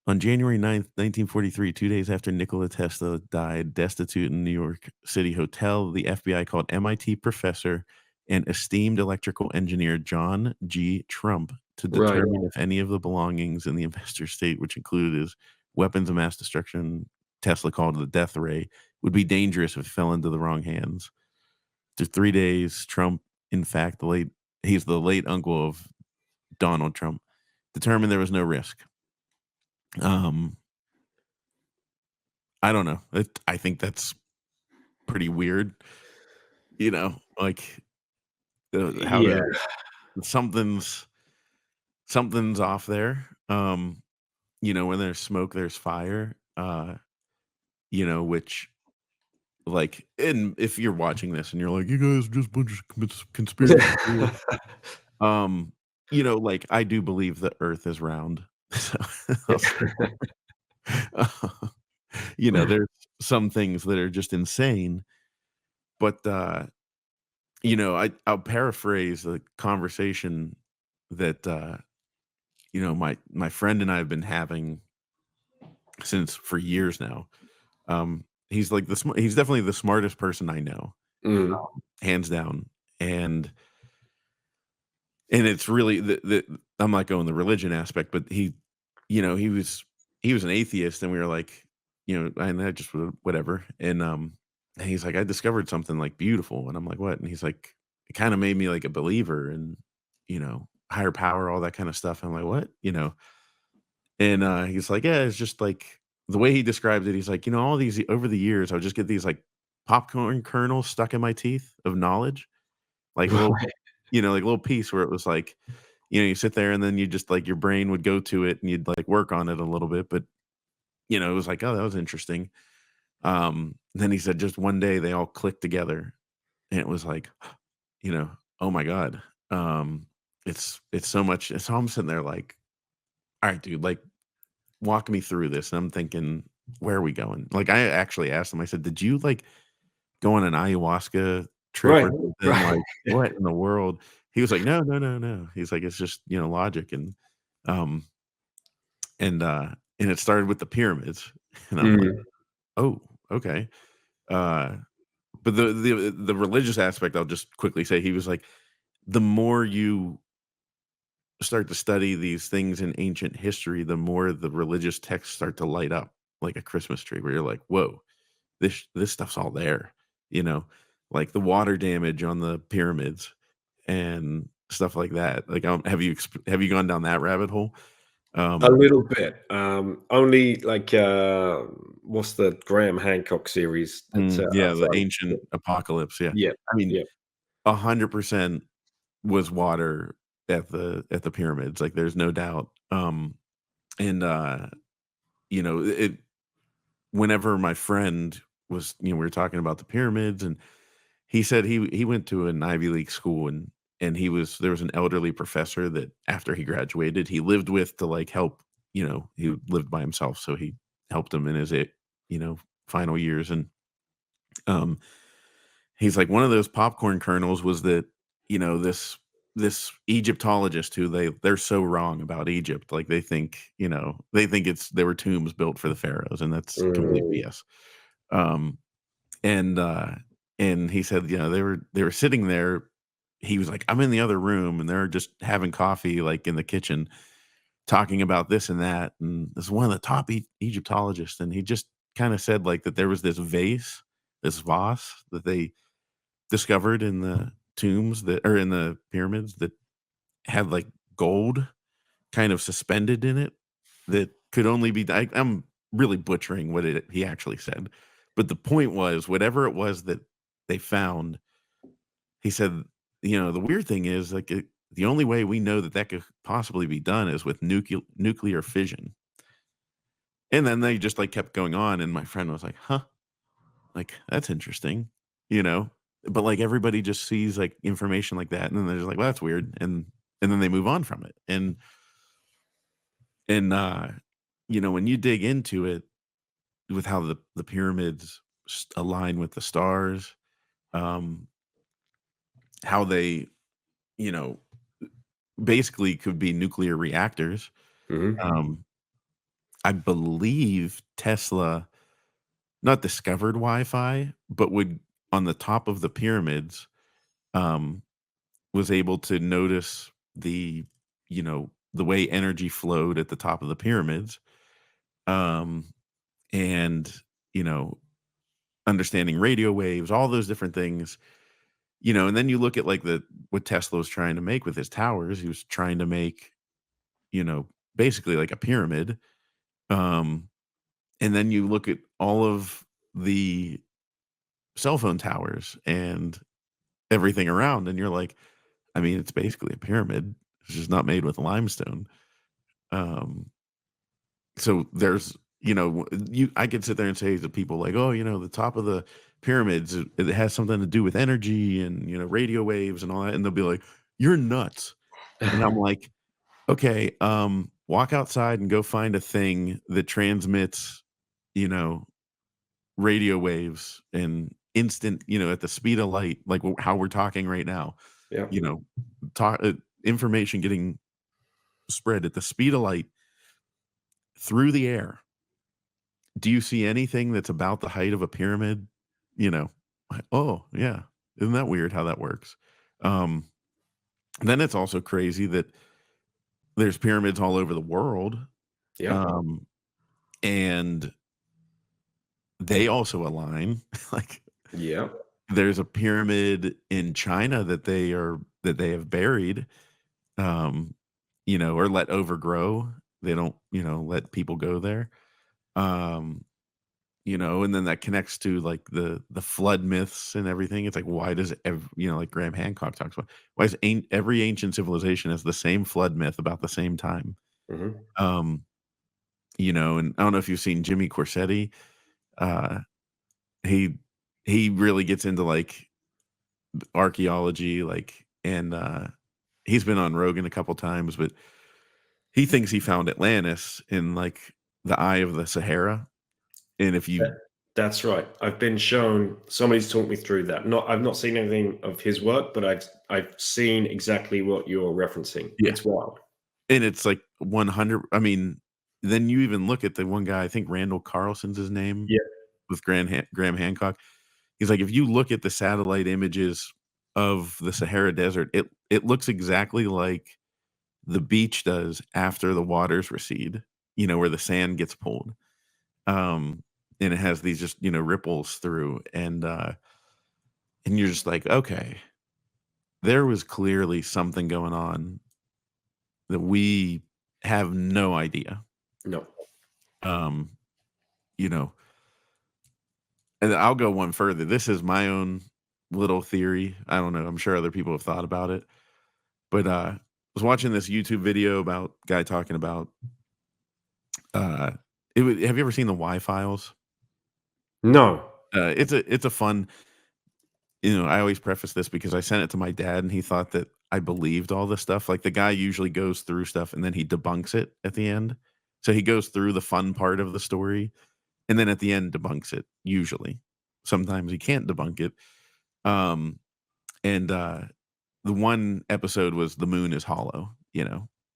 On January 9th, 1943, 2 days after Nikola Tesla died destitute in New York City hotel, the FBI called MIT professor and esteemed electrical engineer John G. Trump to Right. determine if any of the belongings in the investor state, which included his weapons of mass destruction, Tesla called the death ray, would be dangerous if it fell into the wrong hands. After 3 days, Trump, in fact, he's the late uncle of Donald Trump, determined there was no risk. Um, I don't know. I think that's pretty weird. Like how Yeah. something's something's off there. When there's smoke, there's fire. Which like, and if you're watching this and you're like, you guys are just a bunch of conspiracy theorists. Um, like I do believe the Earth is round. So I'll say there's some things that are just insane, but I'll paraphrase the conversation that my friend and I have been having since for years now. He's like he's definitely the smartest person I know, Mhm. hands down. And it's really the I'm not going the religion aspect, but he was an atheist, and we were like, and I just whatever. And he's like, I discovered something like beautiful, and I'm like, what? And he's like, it kind of made me like a believer and higher power, all that kind of stuff. I'm like, what? And he's like, yeah, it's just like the way he describes it. He's like, all these over the years, I would just get these like popcorn kernels stuck in my teeth of knowledge, like a little, Right. like a little piece where it was like, you sit there and then you just like your brain would go to it and you'd like work on it a little bit, but it was like, oh, that was interesting. Then he said just one day they all clicked together and it was like, oh my God. It's so much. So I'm sitting there like, all right, dude, like walk me through this. And I'm thinking, where are we going? Like I actually asked him, I said, did you like go on an ayahuasca trip Right. or something? Right. Like what in the world? He was like, no, no, no, no. He's like, it's just, logic. Um, and it started with the pyramids, and I'm like, Mm. "Oh, okay." Uh, but the religious aspect, I'll just quickly say, he was like, "The more you start to study these things in ancient history, the more the religious texts start to light up like a Christmas tree, where you're like, 'Whoa, this stuff's all there,'" you know, like the water damage on the pyramids and stuff like that. Like, have you gone down that rabbit hole? A Um, little bit. Only like what's the Graham Hancock series? That's yeah, the outside. ancient apocalypse, yeah. Yeah, I mean, yeah. 100% was water at the pyramids, like, there's no doubt, and, it whenever my friend was we were talking about the pyramids, and he said he went to an Ivy League school, and there was an elderly professor that after he graduated, he lived with to, like, help, he lived by himself, so he helped him in his, you know, final years, and, um, he's like, one of those popcorn kernels was that, this Egyptologist who they're so wrong about Egypt, like, they think there were tombs built for the pharaohs, and that's complete Mm, BS. Um, and, uh, and he said, they were sitting there. He was like, "I'm in the other room, and they're just having coffee, like, in the kitchen, talking about this and that," and this is one of the top Egyptologists, and he just kinda said, like, that there was this vase that they discovered in the tombs that or in the pyramids that had, like, gold kind of suspended in it that could only be I'm really butchering what he actually said, but the point was, whatever it was that they found, he said, "The weird thing is, like, the only way we know that that could possibly be done is with nuclear fission." And then they just, like, kept going on, and my friend was like, "Huh, like, that's interesting," you know? But, like, everybody just sees, like, information like that, and then they're just like, "Well, that's weird," and then they move on from it, and when you dig into it with how the pyramids align with the stars, um, how they, you know, basically could be nuclear reactors. mhm, Um, I believe Tesla not discovered Wi-Fi, but would on the top of the pyramids, um, was able to notice the way energy flowed at the top of the pyramids, um, and, you know, understanding radio waves, all those different things, and then you look at, like, what Tesla was trying to make with his towers. He was trying to make, basically like a pyramid, um, and then you look at all of the cell phone towers and everything around, and you're like, I mean, it's basically a pyramid. It's just not made with limestone. Um, so there's, I could sit there and say to people like, "Oh, the top of the pyramids, it has something to do with energy and, radio waves and all that." And they'll be like, "You're nuts." And I'm like, "Okay, walk outside and go find a thing that transmits, you know, radio waves and instant, at the speed of light, like how we're talking right now, yeah. you know, talk information getting spread at the speed of light through the air. Do you see anything that's about the height of a pyramid?" You know, oh, yeah. Isn't that weird how that works? Um, then it's also crazy that there's pyramids all over the world. Yeah. Um, and they also align. Like, Yeah. there's a pyramid in China that they have buried, um, or let overgrow. They don't, let people go there. Um, and then that connects to, like, the flood myths and everything. It's like, why does like Graham Hancock talks about, why is every ancient civilization has the same flood myth about the same time? Mhm. Um, and I don't know if you've seen Jimmy Corsetti. Uh, he he really gets into, like, archaeology, like, and he's been on Rogan a couple times, but he thinks he found Atlantis in, like, the eye of the Sahara. And if you That that's right. I've been shown somebody's talked me through that. I've not seen anything of his work, but I've seen exactly what you're referencing. Yeah, It's wild. and it's like 100, I mean, then you even look at the one guy, I think Randall Carlson's his name, Yeah. with Graham Hancock. He's like, if you look at the satellite images of the Sahara Desert, it looks exactly like the beach does after the waters recede, where the sand gets pulled. And it has these just, ripples through, and you're just like, okay, there was clearly something going on that we have no idea. No. Um, you know, and I'll go one further. This is my own little theory. I don't know. I'm sure other people have thought about it, but I was watching this YouTube video about guy talking about uh have you ever seen the Y Files? No. It's a fun, I always preface this because I sent it to my dad and he thought that I believed all this stuff. Like the guy usually goes through stuff and then he debunks it at the end. So he goes through the fun part of the story and then at the end debunks it usually. Sometimes he can't debunk it. Um and the one episode was the moon is hollow,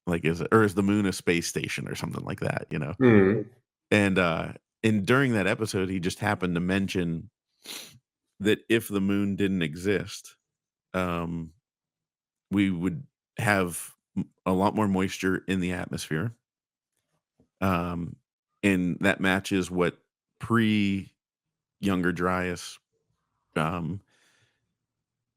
like is the moon a space station or something like that. Mm. And during that episode he just happened to mention that if the moon didn't exist, um, we would have a lot more moisture in the atmosphere. Um, and that matches what pre Younger Dryas um,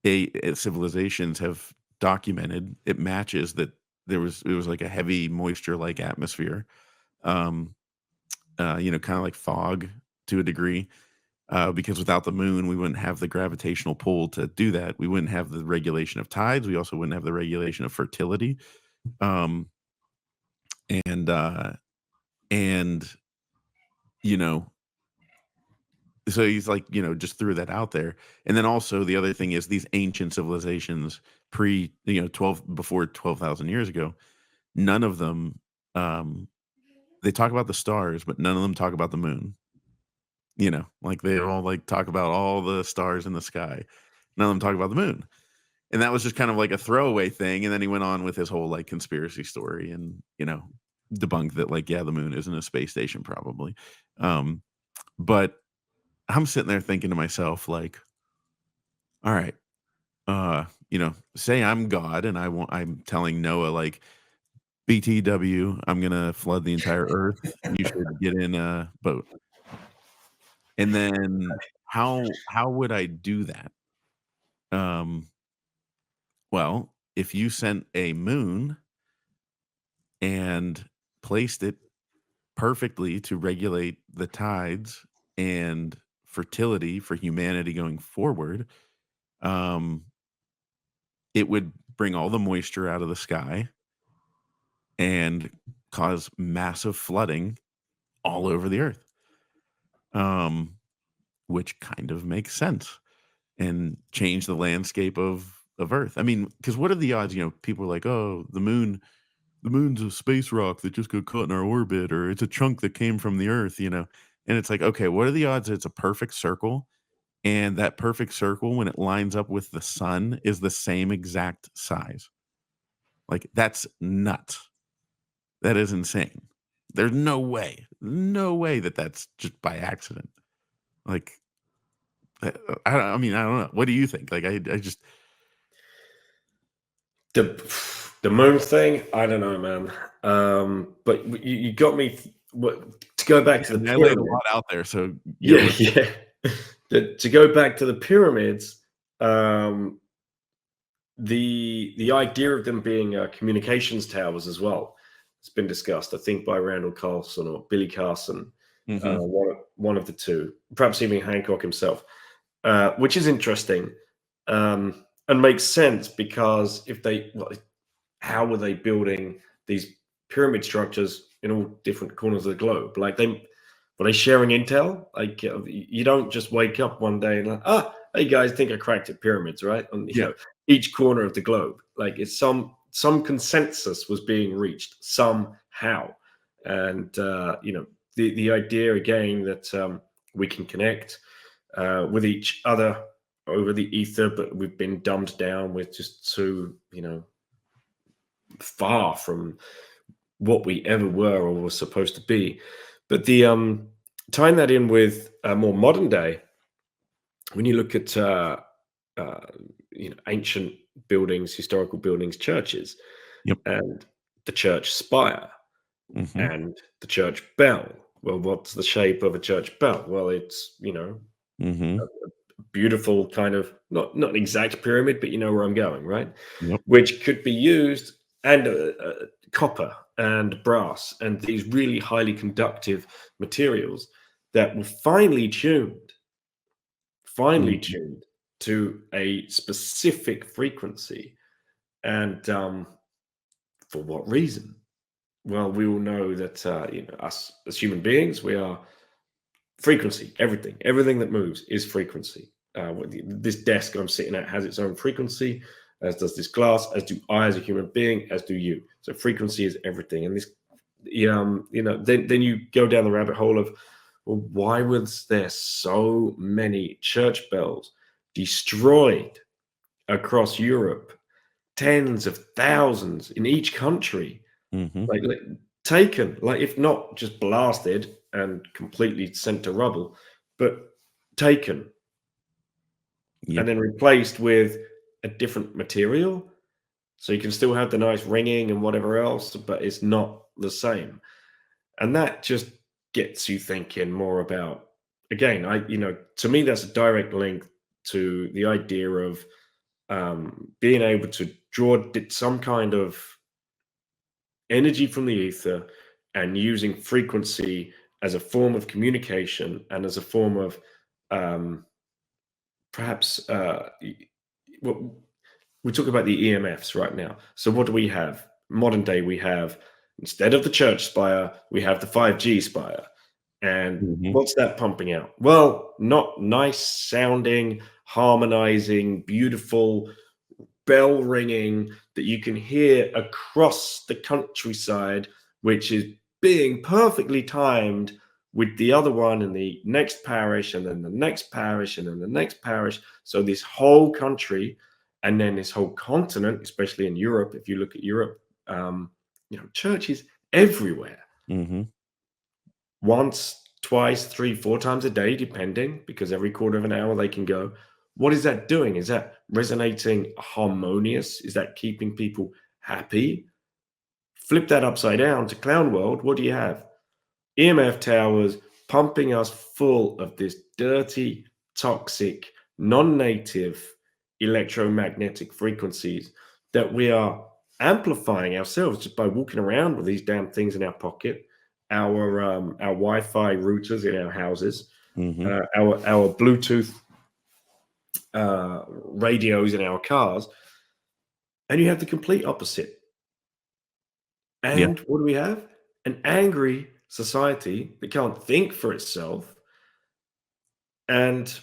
civilizations have documented. It matches that it was like a heavy moisture like atmosphere, um, kind of like fog to a degree. Because without the moon, we wouldn't have the gravitational pull to do that. We wouldn't have the regulation of tides. We also wouldn't have the regulation of fertility. Um, and and you know, so he's like, just threw that out there. And then also the other thing is these ancient civilizations pre, 12,000 years ago, none of them, um, they talk about the stars, but none of them talk about the moon. Like they all like talk about all the stars in the sky. None of them talk about the moon. And that was just kind of like a throwaway thing. And then he went on with his whole like conspiracy story and, debunked that like, yeah, the moon isn't a space station probably. But I'm sitting there thinking to myself, like, all right, say I'm God and I'm telling Noah, like, BTW, I'm gonna flood the entire earth. You should get in a boat. And then how would I do that? Um, well, if you sent a moon and placed it perfectly to regulate the tides and fertility for humanity going forward, um, it would bring all the moisture out of the sky and cause massive flooding all over the earth. Um, which kind of makes sense and change the landscape of Earth. I mean, because what are the odds? People are like, "Oh, the moon's a space rock that just got caught in our orbit, or it's a chunk that came from the Earth." And it's like, okay, what are the odds that it's a perfect circle? And that perfect circle, when it lines up with the sun, is the same exact size. Like, that's nuts. That is insane. There's no way that that's just by accident. Like, I mean, I don't know. What do you think? Like, I just The moon thing, I don't know, man. But you got me. To go back to the I laid a pyramid? lot out there, so Yeah, yeah. To go back to the pyramids, um, the idea of them being communications towers as well. It's been discussed, I think, by Randall Carlson or Billy Carson, Mhm. one of the two, perhaps even Hancock himself, which is interesting and makes sense because how were they building these pyramid structures in all different corners of the globe? Like were they sharing intel? Like you don't just wake up one day and like, hey guys, think I cracked it, pyramids, right? On Yeah. each corner of the globe. Like it's some consensus was being reached somehow, and the idea again that we can connect with each other over the ether, but we've been dumbed down with just so far from what we ever were or were supposed to be. But the tying that in with more modern day, when you look at uh, ancient buildings, historical buildings, churches, Yep. and the church spire Mhm. and the church bell. Well, what's the shape of a church bell? Well, it's Mhm. beautiful kind of not an exact pyramid, but you know where I'm going, right? Yep. Which could be used and copper and brass and these really highly conductive materials that were finely Mhm. tuned to a specific frequency. And for what reason? Well, we all know that us as human beings, we are frequency. Everything that moves is frequency. This desk I'm sitting at has its own frequency, as does this glass, as do I as a human being, as do you. So frequency is everything. And this, then you go down the rabbit hole of, well, why was there so many church bells destroyed across Europe? Tens of thousands in each country, Mhm. like taken, like if not just blasted and completely sent to rubble, but taken and Yep. then replaced with a different material. So you can still have the nice ringing and whatever else, but it's not the same. And that just gets you thinking more about, again, to me, that's a direct link to the idea of being able to draw some kind of energy from the ether and using frequency as a form of communication and as a form of um, perhaps what we talk about the EMFs right now. So what do we have? Modern day, we have, instead of the church spire, we have the 5G spire. And Mhm. what's that pumping out? Well, not nice sounding, harmonizing, beautiful bell ringing that you can hear across the countryside, which is being perfectly timed with the other one in the next parish, and then the next parish, and then the next parish. So this whole country, and then this whole continent, especially in Europe, if you look at Europe, churches everywhere, Mhm. once, twice, three, four times a day, depending, because every quarter of an hour they can go. What is that doing? Is that resonating harmonious? Is that keeping people happy? Flip that upside down to clown world. What do you have? EMF towers pumping us full of this dirty, toxic, non native electromagnetic frequencies that we are amplifying ourselves just by walking around with these damn things in our pocket, our Wi-Fi routers in our houses, Mhm. our Bluetooth radios in our cars, and you have the complete opposite. Yeah. And what do we have? An angry society that can't think for itself and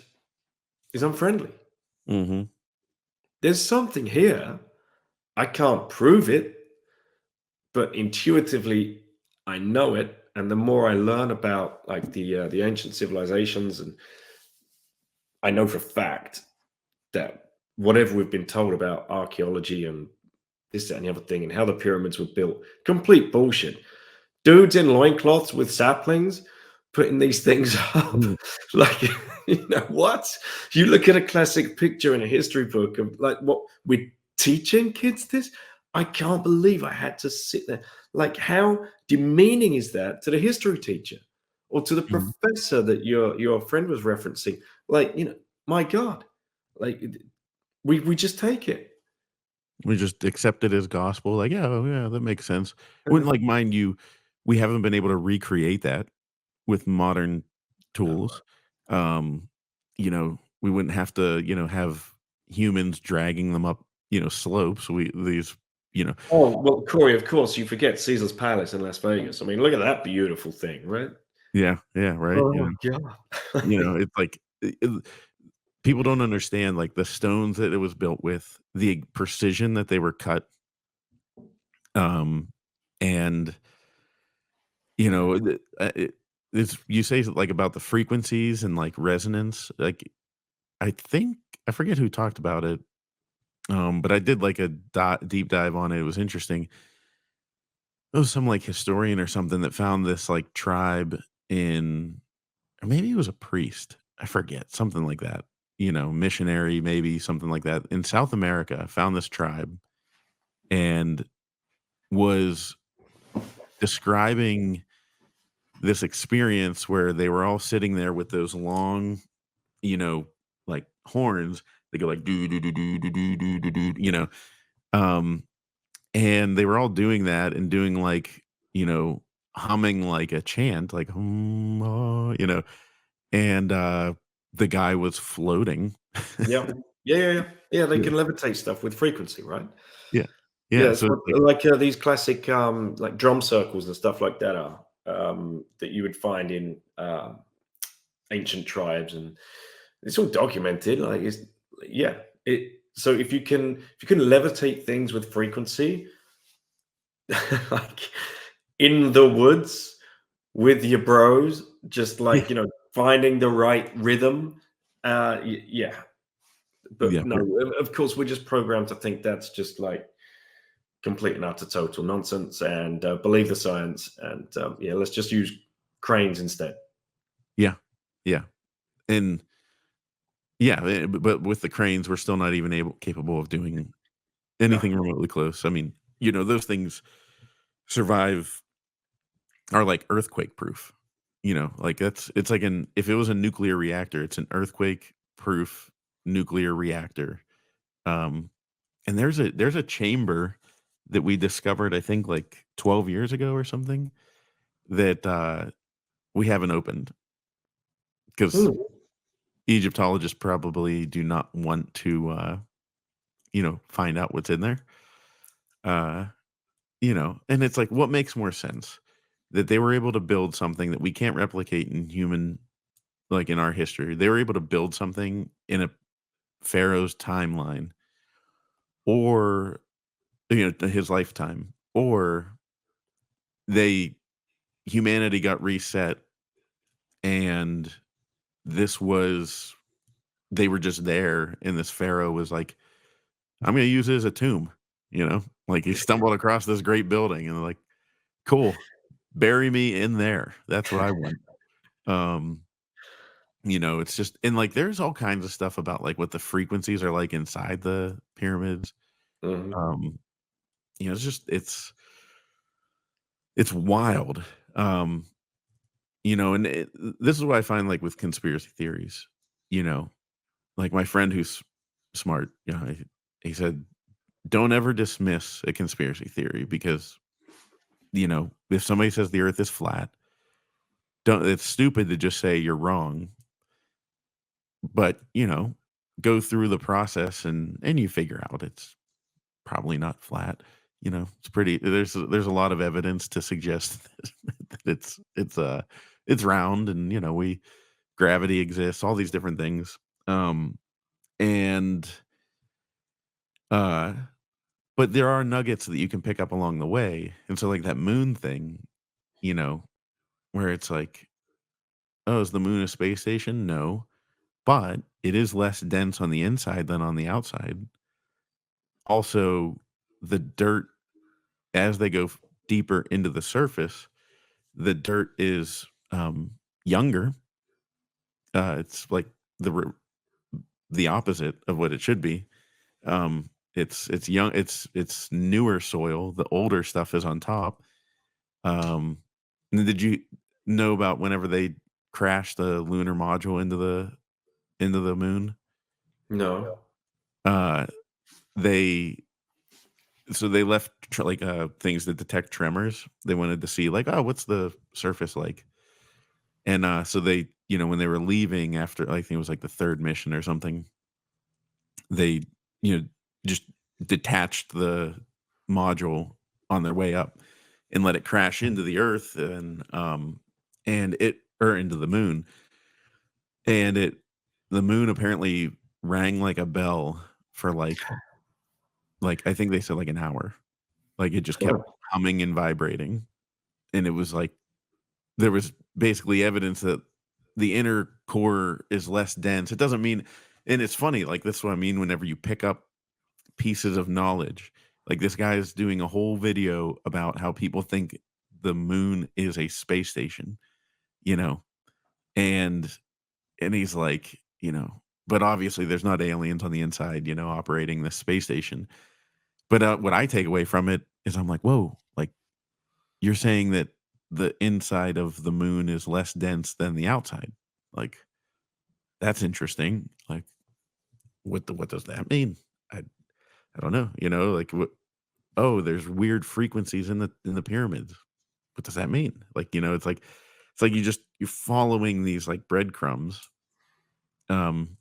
is unfriendly. Mhm. There's something here. I can't prove it, but intuitively I know it. And the more I learn about like the ancient civilizations, and I know for a fact that whatever we've been told about archaeology and this, that, and the other thing, and how the pyramids were built, complete bullshit. Dudes in loincloths with saplings putting these things up. Mhm. Like, what? You look at a classic picture in a history book of like what we're teaching kids this. I can't believe I had to sit there. Like, how demeaning is that to the history teacher or to the Mhm. professor that your friend was referencing? Like, my God, like we just take it. We just accept it as gospel, like, "Yeah, oh, yeah, that makes sense." When, Uh, like, mind you, we haven't been able to recreate that with modern no. tools. Um, we wouldn't have to, have humans dragging them up, slopes. We these, you know Oh, well, Corey, of course, you forget Caesar's Palace in Las Vegas. I mean, look at that beautiful thing, right? Yeah, yeah, right, Oh, God. it's like, people don't understand, like, the stones that it was built with, the precision that they were cut, and, it's you say, like, about the frequencies and, like, resonance, like, I think I forget who talked about it, but I did, like, a deep dive on it, it was interesting. some like historian or something that found this like tribe in, or maybe he was a priest. I forget, something like that. Missionary, maybe something like that in South America. Found this tribe and was describing this experience where they were all sitting there with those long, you know, like horns. They go like do do do do do do do do do, um, and they were all doing that and doing like, humming like a chant, like and the guy was floating. Yeah. Yeah, yeah, yeah. Yeah, they Yeah, can levitate stuff with frequency, right? yeah, Yeah, yeah. it's So what it's like, like, these classic, like, drum circles and stuff like that are, that you would find in, ancient tribes, and it's all documented, like, it's yeah, so if you can levitate things with frequency, like, in the woods with your bros, just, yeah, like, finding the right rhythm, yeah, but yeah, no, of course, we're just programmed to think that's just, like, complete and utter total nonsense, and believe the science, and yeah, let's just use cranes instead. yeah, yeah, and yeah, but with the cranes, we're still not even capable of doing No. anything remotely close. I mean, those things survive are like earthquake proof. Like it's like an if it was a nuclear reactor, it's an earthquake proof nuclear reactor. Um, and there's a chamber that we discovered, I think like 12 years ago or something, that we haven't opened because Mm, Egyptologists probably do not want to find out what's in there. Uh, and it's like, what makes more sense? That they were able to build something that we can't replicate in human, like in our history. They were able to build something in a pharaoh's timeline, or his lifetime, or they humanity got reset, and this was they were just there, and this pharaoh was like, I'm gonna use it as a tomb, like he stumbled across this great building and they're like, cool, bury me in there. That's what I want. Um, it's just, and like there's all kinds of stuff about like what the frequencies are like inside the pyramids. mhm. Um, it's just it's wild. Um, and this is what I find like with conspiracy theories, you know, like my friend who's smart, he said, don't ever dismiss a conspiracy theory because, if somebody says the earth is flat, don't it's stupid to just say you're wrong, but, go through the process and you figure out it's probably not flat. It's pretty there's a lot of evidence to suggest that it's round, and we gravity exists, all these different things. And uh but there are nuggets that you can pick up along the way. And so like that moon thing, you know, where it's like, oh, is the moon a space station? No. But it is less dense on the inside than on the outside. Also, the dirt, as they go deeper into the surface, the dirt is younger. It's like the opposite of what it should be. It's young. It's newer soil. The older stuff is on top. Um, and did you know about whenever they crashed the lunar module into the moon? No. Uh, they so they left like things that detect tremors. They wanted to see like, oh, what's the surface like? And so they, when they were leaving after, I think it was like the third mission or something, they, you know, just detached the module on their way up and let it crash into the earth, and it or into the moon, and the moon apparently rang like a bell for like I think they said like an hour. Like it just kept Huh. humming and vibrating, and it was like there was basically evidence that the inner core is less dense. It doesn't mean, and it's funny, like, that's what I mean whenever you pick up pieces of knowledge. Like this guy is doing a whole video about how people think the moon is a space station, you know, and he's like, but obviously there's not aliens on the inside, operating this space station. But what I take away from it is I'm like, whoa, like you're saying that the inside of the moon is less dense than the outside. Like that's interesting. Like what does that mean? I don't know. Like what? Oh, there's weird frequencies in the pyramids. What does that mean? Like it's like you're following these like breadcrumbs um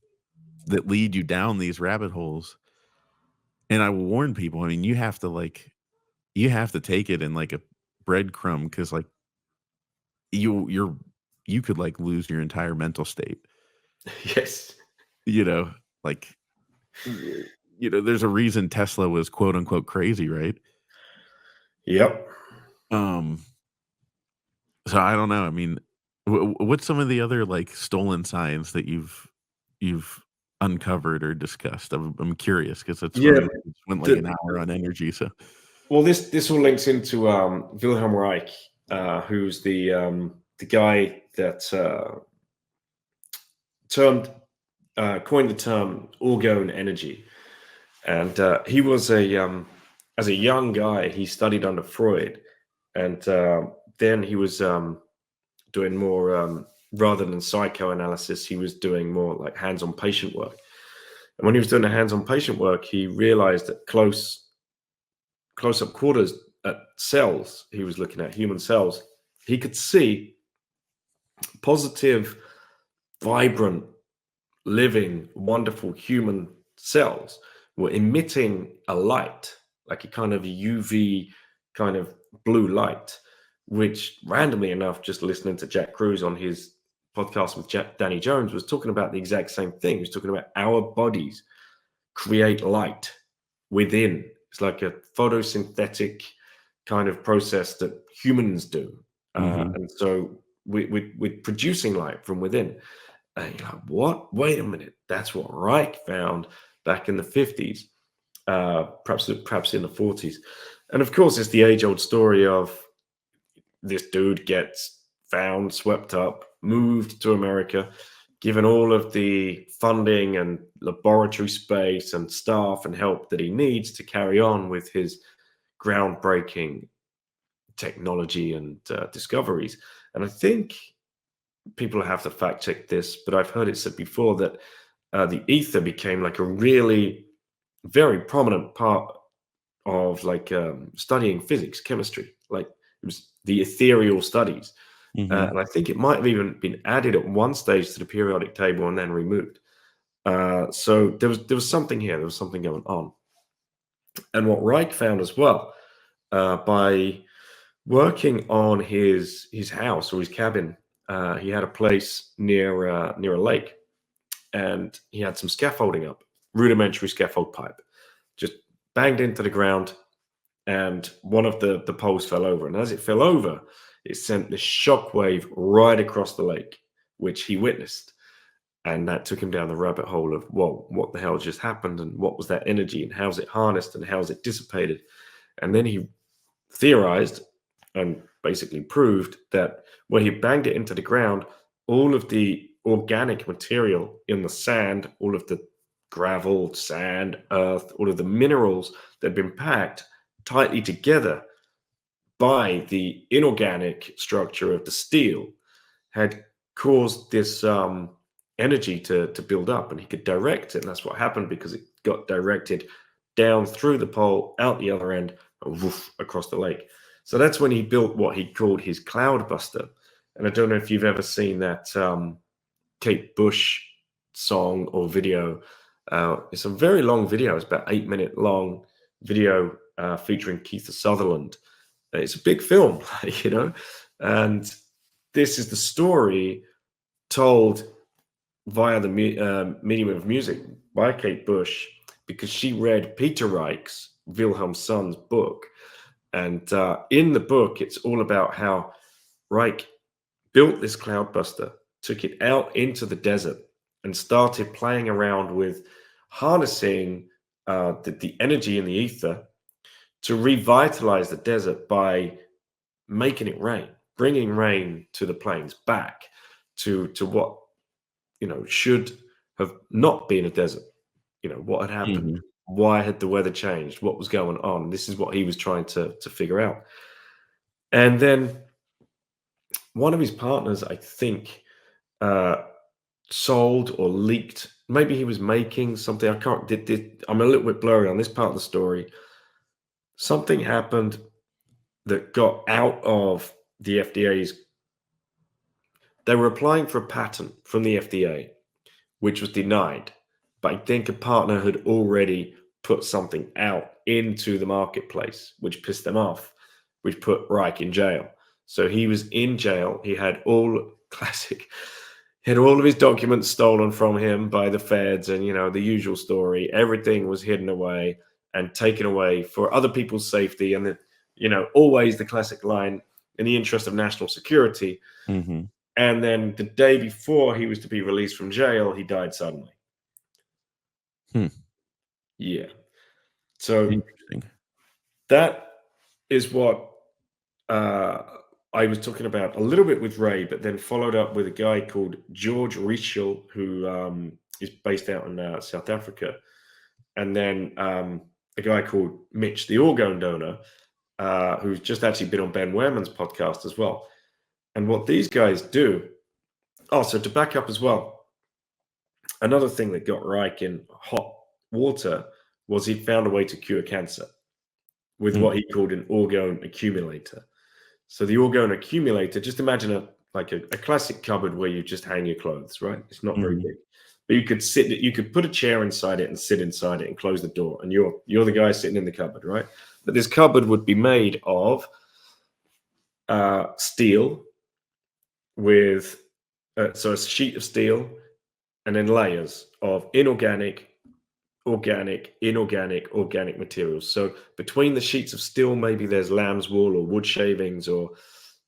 that lead you down these rabbit holes. And I will warn people. I mean, you have to take it in like a breadcrumb because like you could like lose your entire mental state. Yes. You know, like there's a reason Tesla was quote unquote crazy, right? Yep. Um, so I don't know. I mean, what's some of the other like stolen science that you've uncovered or discussed? I'm curious because it's Yeah. funny. We spent like an The, hour on energy, so well, this all links into Wilhelm Reich, who's the guy that termed coined the term orgone energy, and he was as a young guy, he studied under Freud, and then he was doing more rather than psychoanalysis, he was doing more like hands-on patient work. And when he was doing the hands-on patient work, he realized that close-up quarters at cells, he was looking at human cells, he could see positive, vibrant, living, wonderful human cells were emitting a light, like a kind of UV kind of blue light, which randomly enough, just listening to Jack Cruz on his podcast with Danny Jones, was talking about the exact same thing. He was talking about our bodies create light within. It's like a photosynthetic kind of process that humans do. mhm. And so we're producing light from within. And you're like, what? Wait a minute. That's what Reich found back in the 50s, perhaps in the 40s. And of course, it's the age-old story of this dude gets found, swept up, moved to America, given all of the funding and laboratory space and staff and help that he needs to carry on with his groundbreaking technology and discoveries. And I think people have to fact check this, but I've heard it said before that the ether became like a really very prominent part of like studying physics, chemistry. Like it was the ethereal studies. Mhm. And I think it might have even been added at one stage to the periodic table and then removed. So there was something here. There was something going on. And what Reich found as well, by working on his house or his cabin, he had a place near a lake, and he had some scaffolding up, rudimentary scaffold pipe, just banged into the ground, and one of the poles fell over. And as it fell over, it sent this shockwave right across the lake, which he witnessed. And that took him down the rabbit hole of, well, what the hell just happened? And what was that energy? And how's it harnessed? And how's it dissipated? And then he theorized and basically proved that when he banged it into the ground, all of the organic material in the sand, all of the gravel, sand, earth, all of the minerals that had been packed tightly together by the inorganic structure of the steel had caused this energy to build up, and he could direct it. And that's what happened, because it got directed down through the pole, out the other end, and woof, across the lake. So that's when he built what he called his cloudbuster. And I don't know if you've ever seen that Kate Bush song or video. It's a very long video. It's about 8 minute long video featuring Keith Sutherland. It's a big film, and this is the story told via the medium of music by Kate Bush, because she read Peter Reich's, Wilhelm Son's book. And in the book, it's all about how Reich built this cloudbuster, took it out into the desert, and started playing around with harnessing the energy in the ether to revitalize the desert by making it rain, bringing rain to the plains back to what should have not been a desert. What had happened? Mhm. Why had the weather changed? What was going on? This is what he was trying to figure out. And then one of his partners, I think, uh, sold or leaked. Maybe he was making something. I can't. I'm a little bit blurry on this part of the story. Something happened that got out of the FDA's. They were applying for a patent from the FDA, which was denied. But I think a partner had already put something out into the marketplace, which pissed them off, which put Reich in jail. So he was in jail. He had classic. He had all of his documents stolen from him by the feds, and the usual story. Everything was hidden away and taken away for other people's safety, and always the classic line, in the interest of national security. Mhm. And then the day before he was to be released from jail, he died suddenly. Hmm. Yeah. So Interesting. that is what I was talking about a little bit with Ray, but then followed up with a guy called George Richel, who is based out in South Africa. And then a guy called Mitch, the orgone donor, who's just actually been on Ben Wehrman's podcast as well. And what these guys do, so to back up as well, another thing that got Reich in hot water was he found a way to cure cancer with what he called an orgone accumulator. So the orgone accumulator, just imagine a classic cupboard where you just hang your clothes, right? It's not very Mhm. big. But you could put a chair inside it and sit inside it and close the door, and you're the guy sitting in the cupboard, right? But this cupboard would be made of steel with so a sheet of steel, and then layers of inorganic, organic, inorganic, organic materials. So between the sheets of steel, maybe there's lamb's wool or wood shavings or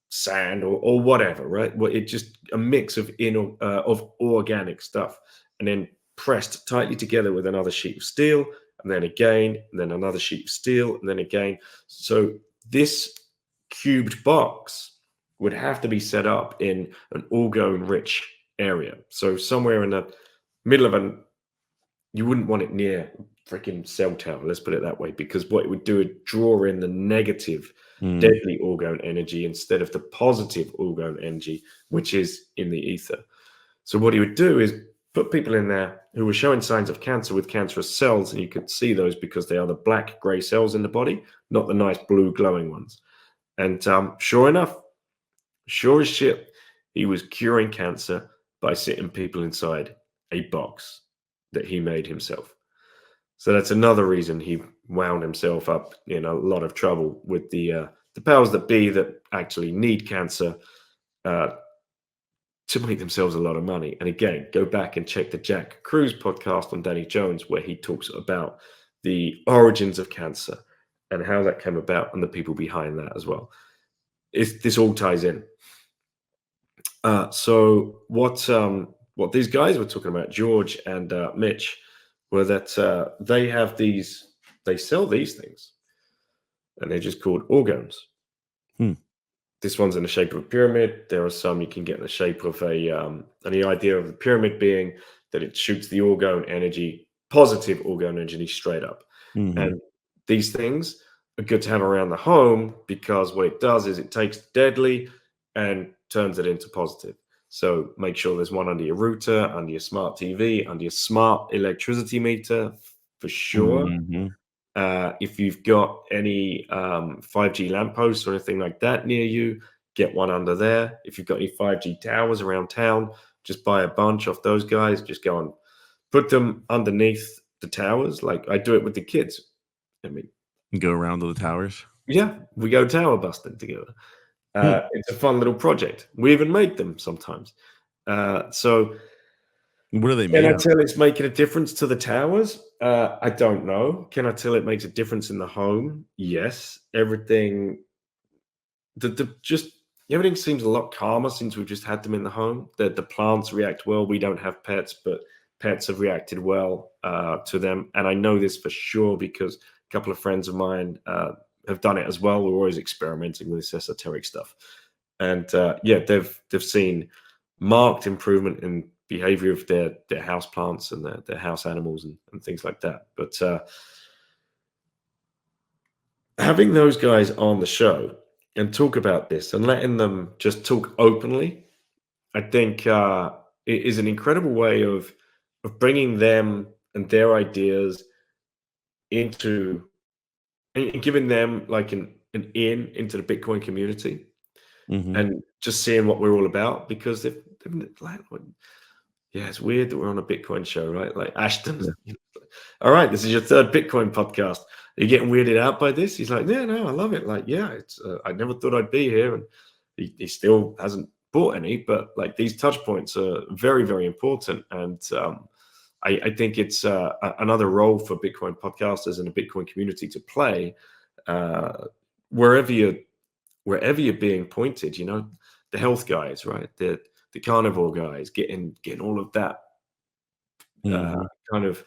sand or whatever, right? Well, it's just a mix of organic stuff, and then pressed tightly together with another sheet of steel, and then again, and then another sheet of steel, and then again. So this cubed box would have to be set up in an orgone-rich area. So somewhere in the middle of you wouldn't want it near freaking cell tower, let's put it that way, because what it would do would draw in the negative, Mm. deadly orgone energy instead of the positive orgone energy, which is in the ether. So what he would do is put people in there who were showing signs of cancer with cancerous cells, and you could see those because they are the black gray cells in the body, not the nice blue glowing ones. And sure enough, sure as shit, he was curing cancer by sitting people inside a box that he made himself. So that's another reason he wound himself up in a lot of trouble with the powers that be that actually need cancer uh, to make themselves a lot of money. And again, go back and check the Jack Cruz podcast on Danny Jones, where he talks about the origins of cancer and how that came about and the people behind that as well. This all ties in. So what these guys were talking about, George and Mitch, were that they sell these things, and they're just called organs. Hmm. This one's in the shape of a pyramid. There are some you can get in the shape of and the idea of the pyramid being that it shoots the orgone energy, positive orgone energy, straight up. Mhm. And these things are good to have around the home because what it does is it takes deadly and turns it into positive. So make sure there's one under your router, under your smart TV, under your smart electricity meter for sure. Mhm. If you've got any 5G lampposts or anything like that near you, get one under there. If you've got any 5G towers around town, just buy a bunch off those guys. Just go and put them underneath the towers. Like I do it with the kids. I mean, Go around to the towers. yeah, we go tower busting together. Hmm. It's a fun little project. We even make them sometimes. So What are they can made I of? tell it's making a difference to the towers? I don't know. Can I tell it makes a difference in the home? Yes. Everything, just everything seems a lot calmer since we've just had them in the home. The plants react well. We don't have pets, but pets have reacted well to them. And I know this for sure because a couple of friends of mine, have done it as well. We're always experimenting with this esoteric stuff, and yeah, they've seen marked improvement in behavior of their house plants and their house animals and things like that. But having those guys on the show and talk about this and letting them just talk openly, I think it is an incredible way of bringing them and their ideas into and giving them like an in into the Bitcoin community Hmm. and just seeing what we're all about because they've like, yeah, it's weird that we're on a Bitcoin show, right? Like Ashton, Yeah. all right, this is your third Bitcoin podcast. Are you getting weirded out by this? He's like, yeah, no, I love it. Like, yeah, it's I never thought I'd be here, and he still hasn't bought any, but like these touch points are very, very important, and I think it's another role for Bitcoin podcasters and a Bitcoin community to play uh, wherever you're being pointed. You know, the health guys, right? The carnivore guys getting all of that uh, Hmm. kind of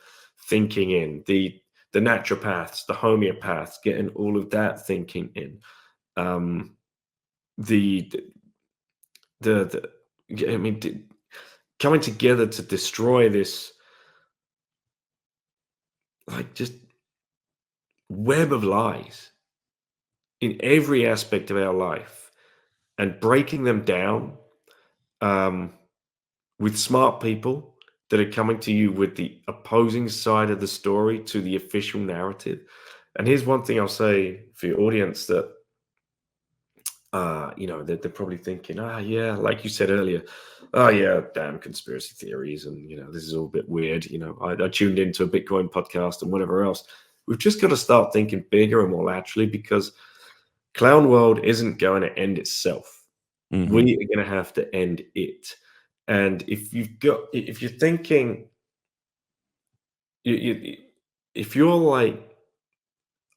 thinking in the naturopaths, the homeopaths, getting all of that thinking in. Um, the I mean, coming together to destroy this like just web of lies in every aspect of our life and breaking them down um, with smart people that are coming to you with the opposing side of the story to the official narrative. And here's one thing I'll say for your audience that you know, they're probably thinking, ah, yeah, like you said earlier, oh yeah, damn conspiracy theories, and you know, this is all a bit weird. You know, I tuned into a Bitcoin podcast and whatever else. We've just got to start thinking bigger and more laterally because Clown World isn't going to end itself. We Hmm. are going to have to end it. And if you're thinking, if you're like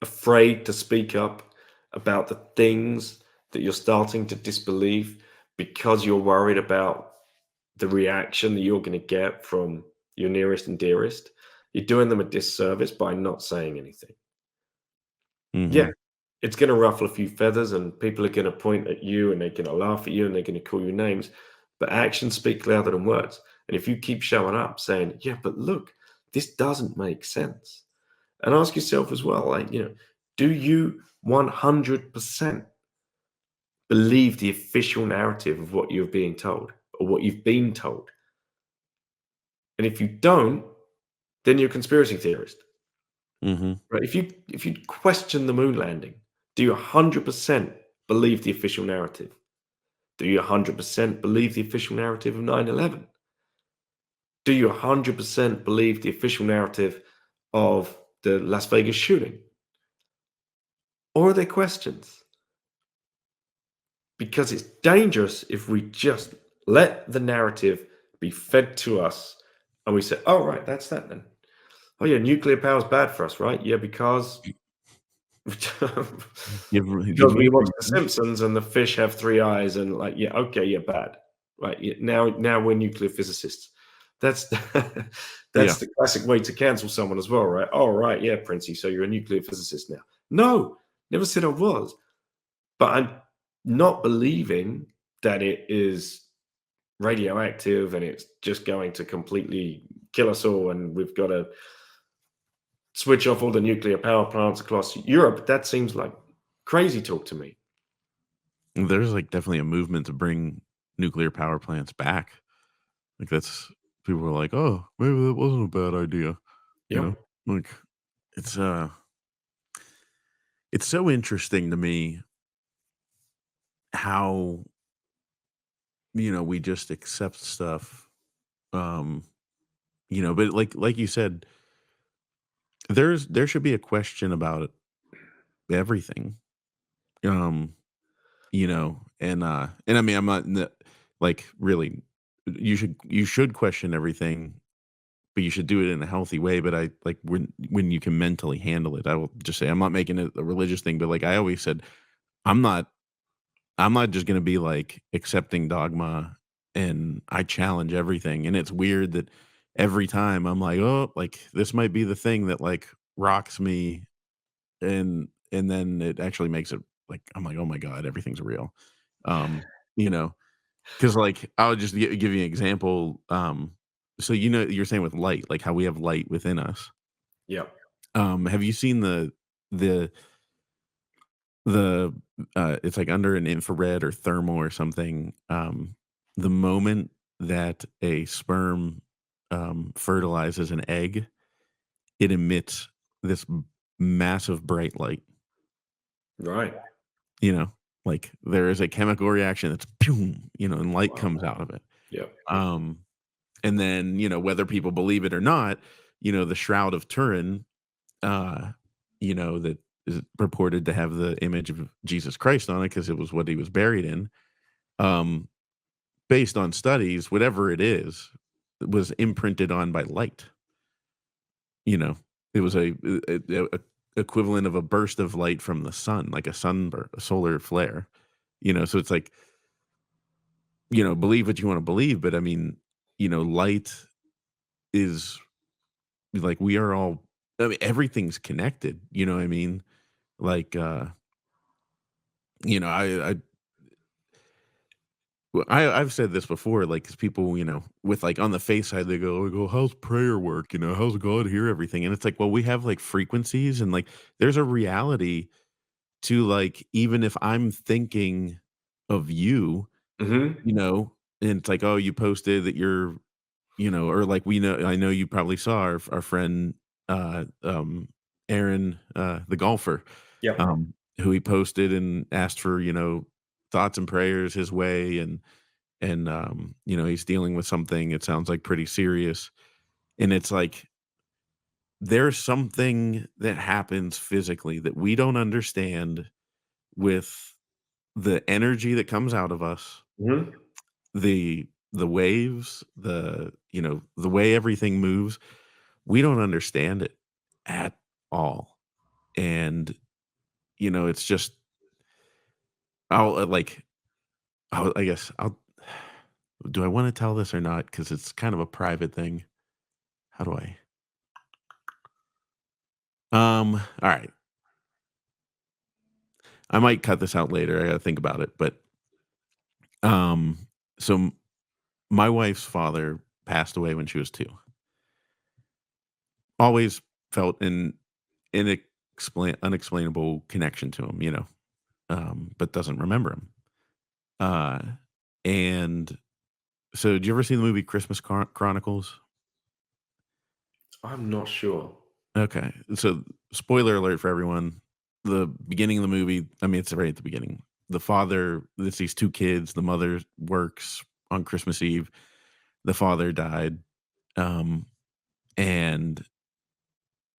afraid to speak up about the things that you're starting to disbelieve because you're worried about the reaction that you're going to get from your nearest and dearest, you're doing them a disservice by not saying anything. Yeah, Hmm. it's going to ruffle a few feathers and people are going to point at you and they're going to laugh at you and they're going to call you names, but actions speak louder than words. And if you keep showing up saying, yeah, but look, this doesn't make sense, and ask yourself as well, like, you know, do you 100% believe the official narrative of what you're being told or what you've been told? And if you don't, then you're a conspiracy theorist, Hmm. right? If you question the moon landing, do you 100% believe the official narrative? Do you 100% believe the official narrative of 9/11? Do you 100% believe the official narrative of the Las Vegas shooting? Or are there questions? Because it's dangerous if we just let the narrative be fed to us and we say, oh, right, that's that then. Oh, yeah, nuclear power is bad for us, right? Yeah, because because Give me we a watch The reason. Simpsons and the fish have three eyes and like, yeah, okay, yeah, bad. Right. Yeah, now we're nuclear physicists. That's Yeah. that's the classic way to cancel someone as well, right? Oh, right, yeah, Princey, so you're a nuclear physicist now. No, never said I was. But I'm not believing that it is radioactive and it's just going to completely kill us all and we've got to switch off all the nuclear power plants across Europe. That seems like crazy talk to me. There's like definitely a movement to bring nuclear power plants back. Like that's people are like, oh, maybe that wasn't a bad idea. You know, Yep. like it's it's so interesting to me how we just accept stuff. Um, but like you said, there should be a question about everything. Um, and I mean I'm not like really you should question everything, but you should do it in a healthy way. But I like when you can mentally handle it. I will just say I'm not making it a religious thing, but like I always said, I'm not I'm not just gonna be like accepting dogma and I challenge everything. And it's weird that every time I'm like, oh, like this might be the thing that like rocks me. And and then it actually makes it like I'm like, "Oh my god, everything's real." Um, you know, because like, I'll just give you an example, so, you're saying with light, like how we have light within us. Yeah. Have you seen the the, it's like under an infrared or thermal or something, the moment that a sperm, fertilizes an egg, it emits this massive bright light, Right. you know? Like, there is a chemical reaction that's boom, and light Wow. comes out of it. Yeah. Um, and then, whether people believe it or not, the Shroud of Turin, uh, that is purported to have the image of Jesus Christ on it because it was what he was buried in. Um, Based on studies, whatever it is, was imprinted on by light. You know, it was a equivalent of a burst of light from the sun, like a sunburst, a solar flare. So it's like, believe what you want to believe, but I mean, light is like we are all. I mean, everything's connected. You know what I mean? Like, I well, I've said this before, like, 'cause people, with, like, on the face side, they go, "How's prayer work?" "How's God hear everything?" And it's like, well, we have, like, frequencies and, like, there's a reality to, like, even if I'm thinking of you, Hmm. and it's like, "Oh, you posted that you're," or like, I know you probably saw our friend, Aaron, the golfer, Yep. who he posted and asked for, thoughts and prayers his way, and he's dealing with something it sounds like pretty serious, and it's like there's something that happens physically that we don't understand with the energy that comes out of us, Hmm. the waves, the way everything moves. We don't understand it at all, and it's just I'll like I guess I'll do I want to tell this or not because it's kind of a private thing. How do I all right. I might cut this out later, I gotta think about it, but, um, so my wife's father passed away when she was 2. Always felt an unexplainable connection to him, but doesn't remember him. Uh, and so did you ever see the movie Christmas Chronicles? I'm not sure. Okay, so spoiler alert for everyone, the beginning of the movie, I mean, it's right at the beginning. The father it's these 2 kids, the mother works on Christmas Eve. The father died, um, and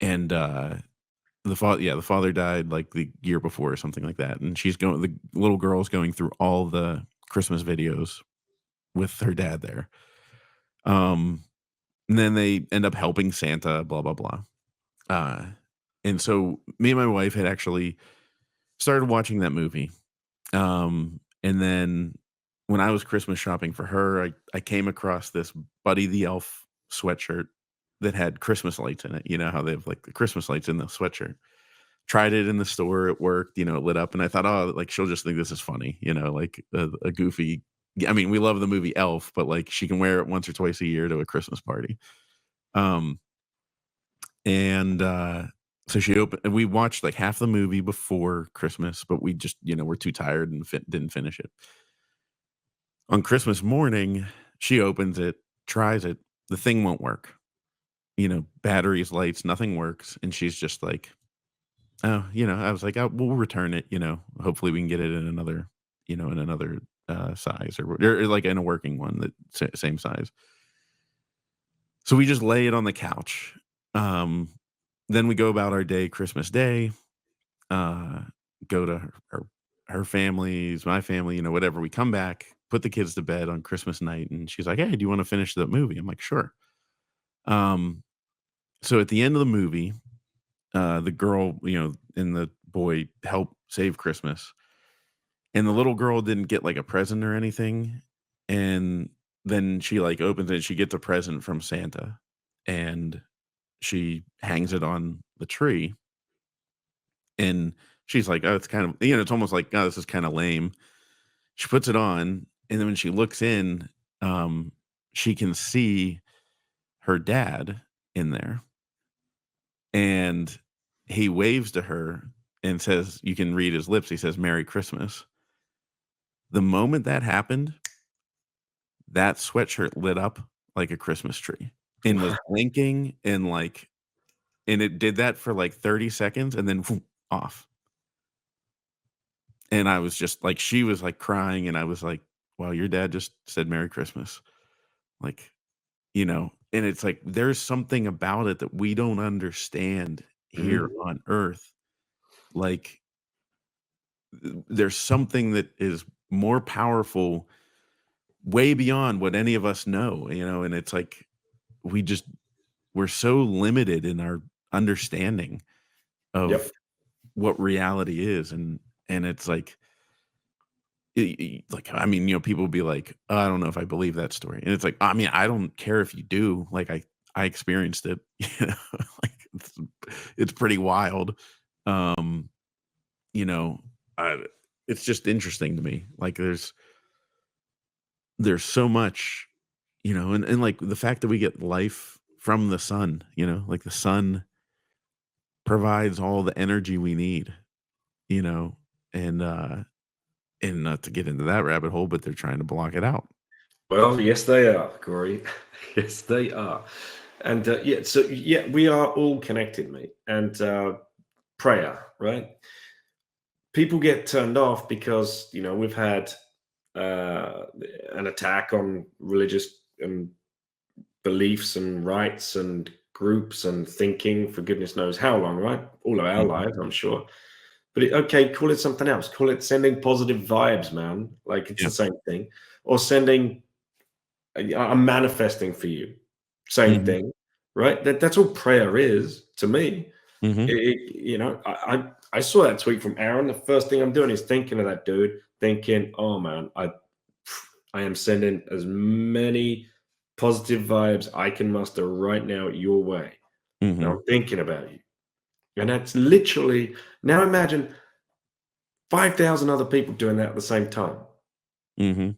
and the father died, like, the year before or something like that, and the little girl's going through all the Christmas videos with her dad there. Um, and then they end up helping Santa, blah, blah, blah. Uh, and so me and my wife had actually started watching that movie. And then when I was Christmas shopping for her, I came across this Buddy the Elf sweatshirt that had Christmas lights in it. You know how they have like the Christmas lights in the sweatshirt. Tried it in the store, it worked, it lit up, and I thought, oh, like she'll just think this is funny, like a goofy. Yeah, I mean, we love the movie Elf, but like she can wear it once or twice a year to a Christmas party. Um, and so she opened, and we watched like half the movie before Christmas, but we just, we're too tired and didn't finish it. On Christmas morning, she opens it, tries it, the thing won't work. Batteries, lights, nothing works, and she's just like, "Oh," I was like, "Oh, we'll return it, hopefully we can get it in another, size or like in a working one that same size." So we just lay it on the couch. Um, then we go about our day Christmas Day, uh, go to her family's, my family, whatever. We come back, put the kids to bed on Christmas night, and she's like, "Hey, do you wanna finish the movie?" I'm like, "Sure." Um, so at the end of the movie, the girl, and the boy help save Christmas, and the little girl didn't get, like, a present or anything, and then she, like, opens it, she gets a present from Santa, and she hangs it on the tree, and she's like, oh, it's kind of, it's almost like, oh, this is kind of lame. She puts it on, and then when she looks in, she can see her dad in there, and he waves to her and says, you can read his lips. He says, "Merry Christmas." The moment that happened, that sweatshirt lit up like a Christmas tree and was blinking and it did that for like 30 seconds and then off. And I was just like, she was like crying, and I was like, wow, your dad just said Merry Christmas. Like, and it's like there's something about it that we don't understand here Mhm. on Earth. Like, there's something that is more powerful, way beyond what any of us know, and it's like we just we're so limited in our understanding of Yep. what reality is, and it's like like, I mean, people will be like, "Oh, I don't know if I believe that story." And it's like, I mean, I don't care if you do. Like, I experienced it, like it's pretty wild. Um, you know, I it's just interesting to me. Like there's so much, and like the fact that we get life from the sun, like the sun provides all the energy we need, you know, and not to get into that rabbit hole, but they're trying to block it out. Well, yes, they are, Corey. Yes, they are. And yeah, so yeah, we are all connected, mate. And prayer, right? People get turned off because we've had uh, an attack on religious beliefs and rights and groups and thinking for goodness knows how long, right? All of our Mhm, lives, I'm sure. But okay, call it something else. Call it sending positive vibes, man. Like it's the yeah, same thing. Or sending, I'm manifesting for you. Same mhm, thing, right? That's all prayer is to me. mhm, I saw that tweet from Aaron. The first thing I'm doing is thinking of that dude, thinking, oh man, I am sending as many positive vibes I can muster right now your way. And mhm, I'm thinking about you. And that's literally now imagine 5,000 other people doing that at the same time. mhm,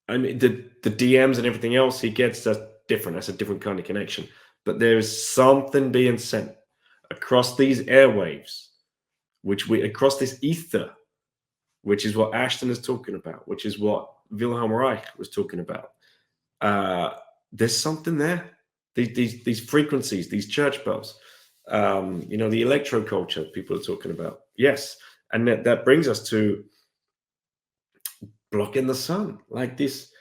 I mean, the DMs and everything else he gets, that's different. That's a different kind of connection. But there is something being sent across these airwaves, across this ether, which is what Ashton is talking about, which is what Wilhelm Reich was talking about. Uh, there's something there. These frequencies, these church bells, the electro culture people are talking about. Yes, and that brings us to blocking the sun. Like this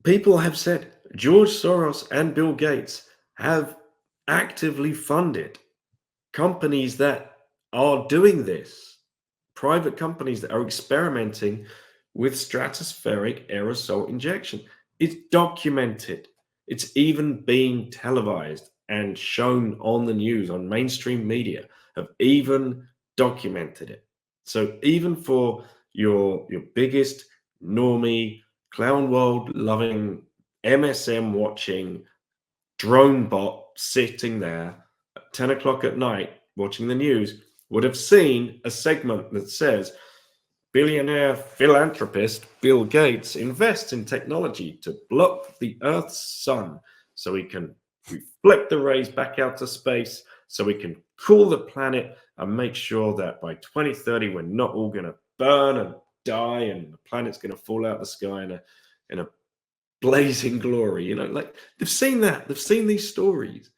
people have said George Soros and Bill Gates have actively funded companies that are doing this, private companies that are experimenting with stratospheric aerosol injection. It's documented. It's even being televised and shown on the news, on mainstream media, have even documented it. So even for your biggest normie, clown world loving, MSM watching drone bot sitting there at 10 o'clock at night watching the news would have seen a segment that says billionaire philanthropist Bill Gates invests in technology to block the Earth's sun so he can reflect the rays back out to space, so we can cool the planet and make sure that by 2030 we're not all going to burn and die and the planet's going to fall out of the sky in a blazing glory. Like they've seen that, they've seen these stories,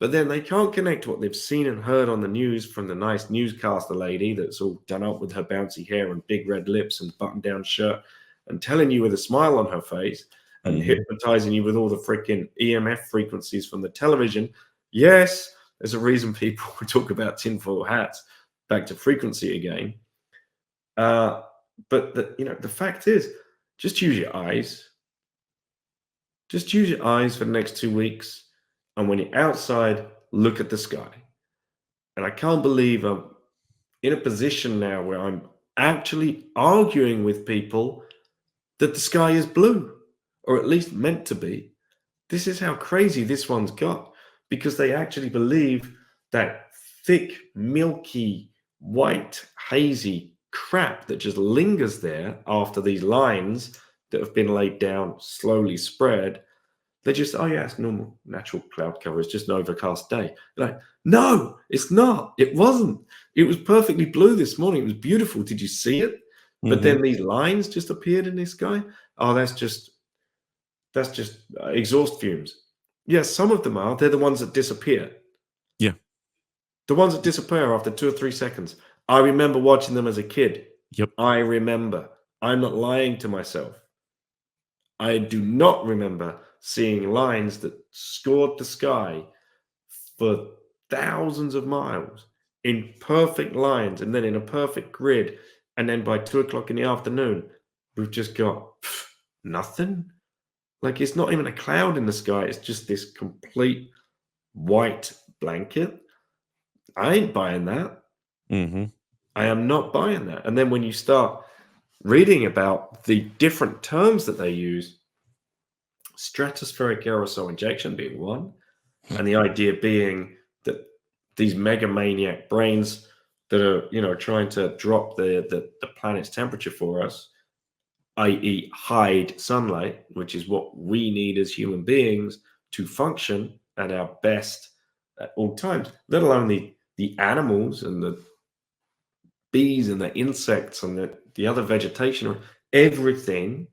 but then they can't connect what they've seen and heard on the news from the nice newscaster lady that's all done up with her bouncy hair and big red lips and button down shirt and telling you with a smile on her face and mhm, hypnotizing you with all the freaking EMF frequencies from the television. Yes, there's a reason people talk about tinfoil hats. Back to frequency again. Uh, but the fact is, just use your eyes. Just use your eyes for the next 2 weeks. And when you're outside, look at the sky. And I can't believe I'm in a position now where I'm actually arguing with people that the sky is blue, or at least meant to be. This is how crazy this one's got because they actually believe that thick, milky, white, hazy crap that just lingers there after these lines that have been laid down slowly spread. They just, oh yeah, it's normal, natural cloud cover. It's just an overcast day. Like, no, it's not. It wasn't. It was perfectly blue this morning. It was beautiful. Did you see it? But Hmm. then these lines just appeared in the sky. Oh, that's just exhaust fumes. Yes, some of them are. They're the ones that disappear. Yeah. The ones that disappear after 2 or 3 seconds. I remember watching them as a kid. Yep. I remember. I'm not lying to myself. I do not remember seeing lines that scored the sky for thousands of miles in perfect lines and then in a perfect grid. And then by 2 o'clock in the afternoon, we've just got nothing. Like it's not even a cloud in the sky. It's just this complete white blanket. I ain't buying that. Hmm. I am not buying that. And then when you start reading about the different terms that they use, stratospheric aerosol injection being one, and the idea being that these megamaniac brains that are, trying to drop the planet's temperature for us, i.e., hide sunlight, which is what we need as human beings to function at our best at all times, let alone the animals and the bees and the insects and the other vegetation, everything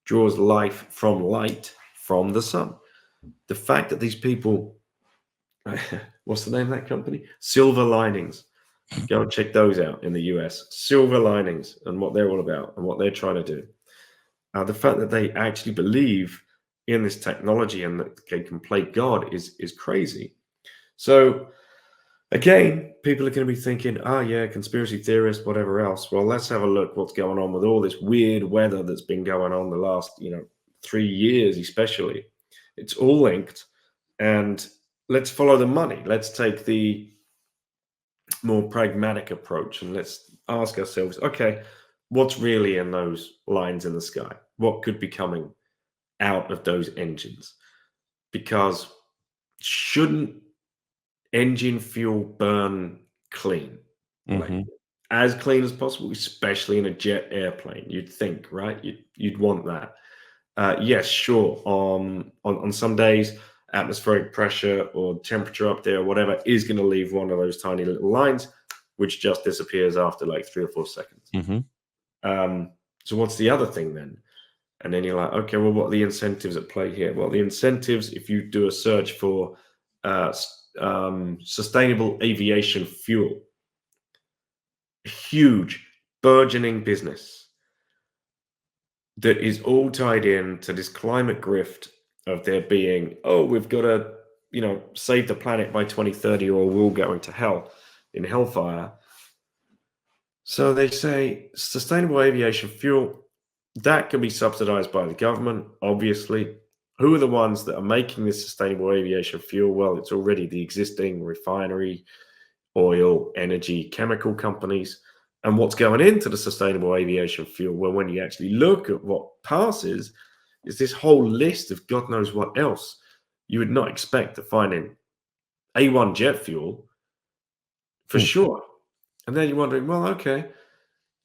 draws life from light from the sun. The fact that these people, what's the name of that company? Silver Linings. Go and check those out in the US. Silver Linings and what they're all about and what they're trying to do. The fact that they actually believe in this technology and that they can play God is crazy. So again, people are going to be thinking, oh yeah, conspiracy theorists, whatever else. Well, let's have a look what's going on with all this weird weather that's been going on the last, 3 years, especially. It's all linked, and let's follow the money. Let's take the more pragmatic approach and let's ask ourselves, okay, what's really in those lines in the sky? What could be coming out of those engines? Because shouldn't engine fuel burn clean, like Hmm. as clean as possible, especially in a jet airplane? You'd think, right? You'd want that. Yes, sure. On some days, atmospheric pressure or temperature up there, or whatever, is going to leave one of those tiny little lines, which just disappears after like 3 or 4 seconds. Hmm. So what's the other thing then? And then you're like, okay, well, what are the incentives at play here? Well, the incentives, if you do a search for sustainable aviation fuel, huge, burgeoning business that is all tied in to this climate grift of there being, oh, we've got to, save the planet by 2030 or we'll go into hell in hellfire. So they say sustainable aviation fuel, that can be subsidized by the government, obviously. Who are the ones that are making this sustainable aviation fuel? Well, it's already the existing refinery, oil, energy, chemical companies. And what's going into the sustainable aviation fuel? Well, when you actually look at what passes, is this whole list of God knows what else you would not expect to find in A1 jet fuel for sure. And then you're wondering, well, okay,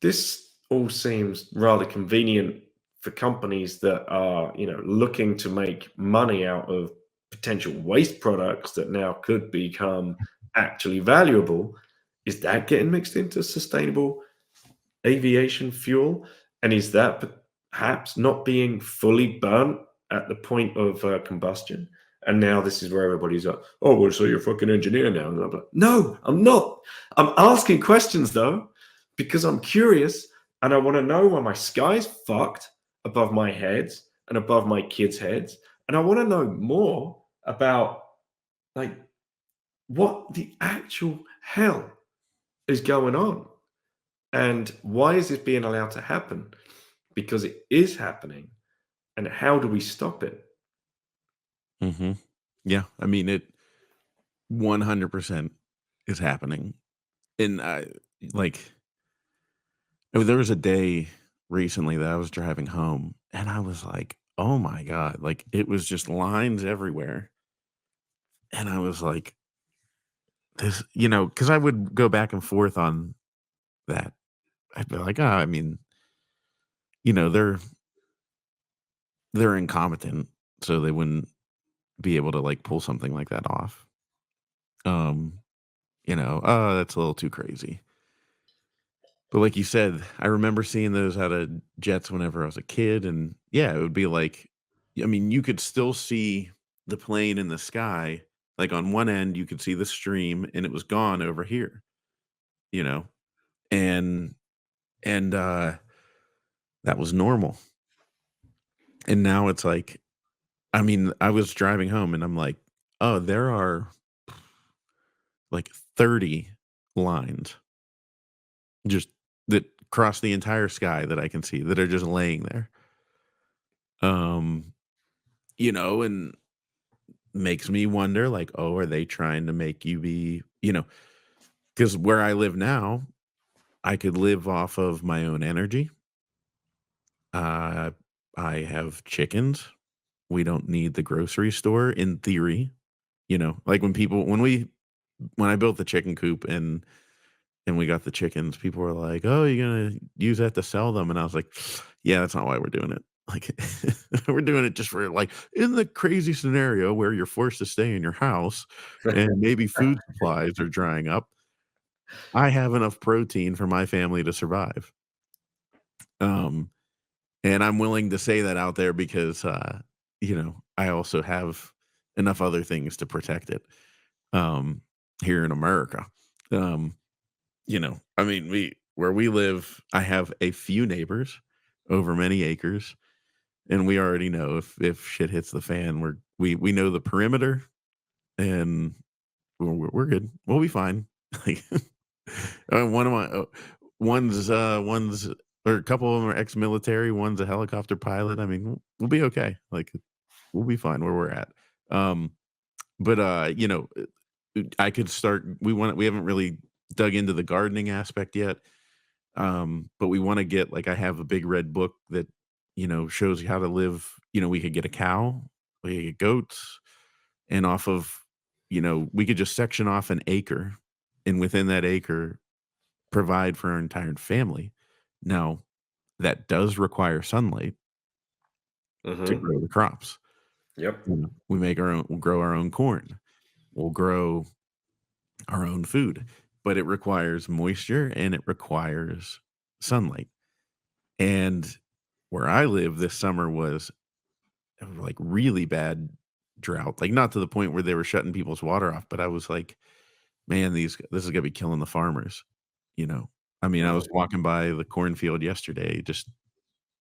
this all seems rather convenient for companies that are, looking to make money out of potential waste products that now could become actually valuable. Is that getting mixed into sustainable aviation fuel? And is that perhaps not being fully burnt at the point of combustion? And now this is where everybody's like, oh, well, so you're a fucking engineer now. And I'm like, no, I'm not. I'm asking questions though, because I'm curious and I want to know why my sky's fucked above my heads and above my kids' heads. And I want to know more about like what the actual hell is going on. And why is this being allowed to happen? Because it is happening. And how do we stop it? Hmm. Yeah. I mean, it 100% is happening. And like, there was a day recently that I was driving home and I was like, oh my God, like it was just lines everywhere. And I was like, this, because I would go back and forth on that. I'd be like, I mean, you know, they're incompetent, so they wouldn't be able to like pull something like that off. Um, oh, that's a little too crazy. But like you said, I remember seeing those out of jets whenever I was a kid, and yeah, it would be like, I mean, you could still see the plane in the sky. Like on one end, you could see the stream, and it was gone over here, you know, and and that was normal. And now it's like, I mean, I was driving home, and I'm like, oh, there are like 30 lines just that cross the entire sky that I can see that are just laying there. Um, and makes me wonder, like, oh, are they trying to make you be, because where I live now, I could live off of my own energy. Uh, I have chickens. We don't need the grocery store in theory. Like when I built the chicken coop and we got the chickens, people were like, "Oh, you're gonna use that to sell them?" And I was like, "Yeah, that's not why we're doing it. Like, we're doing it just for like in the crazy scenario where you're forced to stay in your house and maybe food supplies are drying up. I have enough protein for my family to survive." Um, and I'm willing to say that out there because I also have enough other things to protect it. Um, Here in America. Um, I mean, we where we live, I have a few neighbors over many acres, and we already know if shit hits the fan, we know the perimeter, and we're good. We'll be fine. Like, one of my one's or a couple of them are ex-military. One's a helicopter pilot. I mean, we'll be okay. Like, we'll be fine where we're at. Um, but I could start. We haven't really dug into the gardening aspect yet. But we want to get like I have a big red book that shows you how to live. We could get a cow, we could get goats, and off of we could just section off an acre, and within that acre provide for our entire family. Now that does require sunlight to Hmm. grow the crops. Yep. We make our own. We'll grow our own corn. We'll grow our own food, but it requires moisture and it requires sunlight. And where I live this summer was like really bad drought. Like not to the point where they were shutting people's water off, but I was like, man, this is gonna be killing the farmers. You know, I mean, I was Hmm. walking by the cornfield yesterday just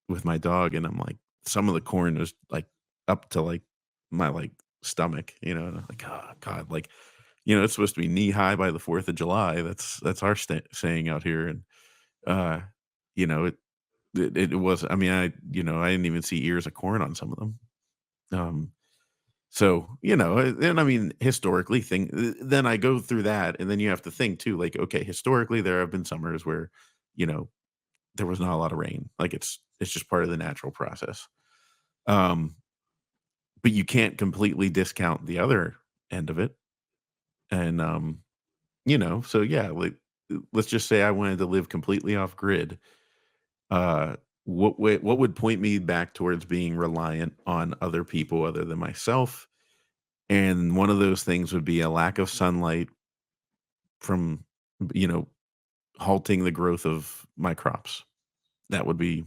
with my dog, and I'm like, some of the corn was like up to like my like stomach, and I'm like, oh God, like, it's supposed to be knee high by the 4th of July. That's our saying out here. And uh, you know, it was, I mean, I didn't even see ears of corn on some of them. Um, so, and I mean, historically, then I go through that, and then you have to think too, like, okay, historically, there have been summers where, you know, there was not a lot of rain. Like it's just part of the natural process. Um, but you can't completely discount the other end of it. And so yeah, like let's just say I wanted to live completely off grid. Uh, what would point me back towards being reliant on other people other than myself? And one of those things would be a lack of sunlight from, you know, halting the growth of my crops. That would be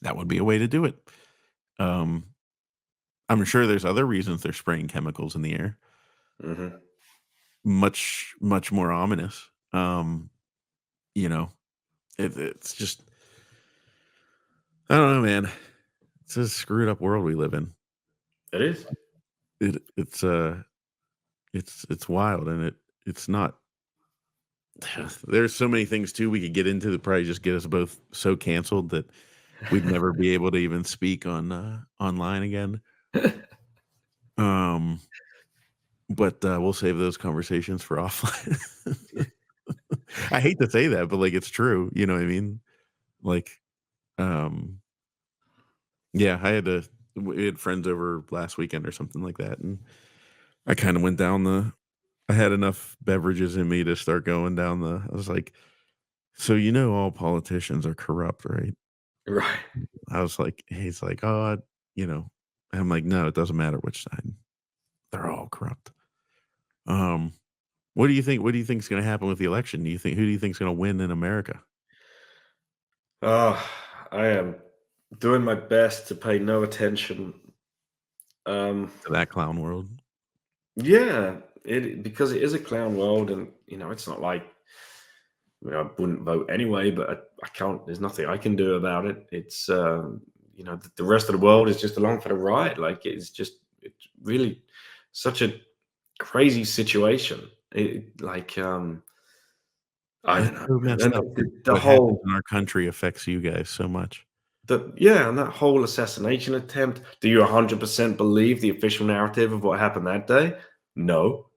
that would be a way to do it. Um, I'm sure there's other reasons they're spraying chemicals in the air, Hmm. much much more ominous. You know, it's just I don't know, man. It's a screwed up world we live in. It is. It's wild, and it's not. There's so many things too we could get into that probably just get us both so canceled that we'd never be able to even speak on online again. Um, but we'll save those conversations for offline. I hate to say that, but like it's true. You know what I mean? Like, um, yeah, we had friends over last weekend or something like that, and I kind of went down I had enough beverages in me to start going down the I was like, "So, you know all politicians are corrupt, right?" Right. I was like he's like, "Oh, you know." I'm like, "No, it doesn't matter which side. They're all corrupt." Um, what do you think is gonna happen with the election? Do you think who do you think is gonna win in America? Oh, I am doing my best to pay no attention. Um, To that clown world? yeah, it because it is a clown world, and it's not like I wouldn't vote anyway, but I can't. There's nothing I can do about it. It's the rest of the world is just along for the ride. Like it's really such a crazy situation. I don't It's know, so man. messed And up that the what happens whole in our country affects you guys so much. yeah, and that whole assassination attempt. Do you 100% believe the official narrative of what happened that day? No.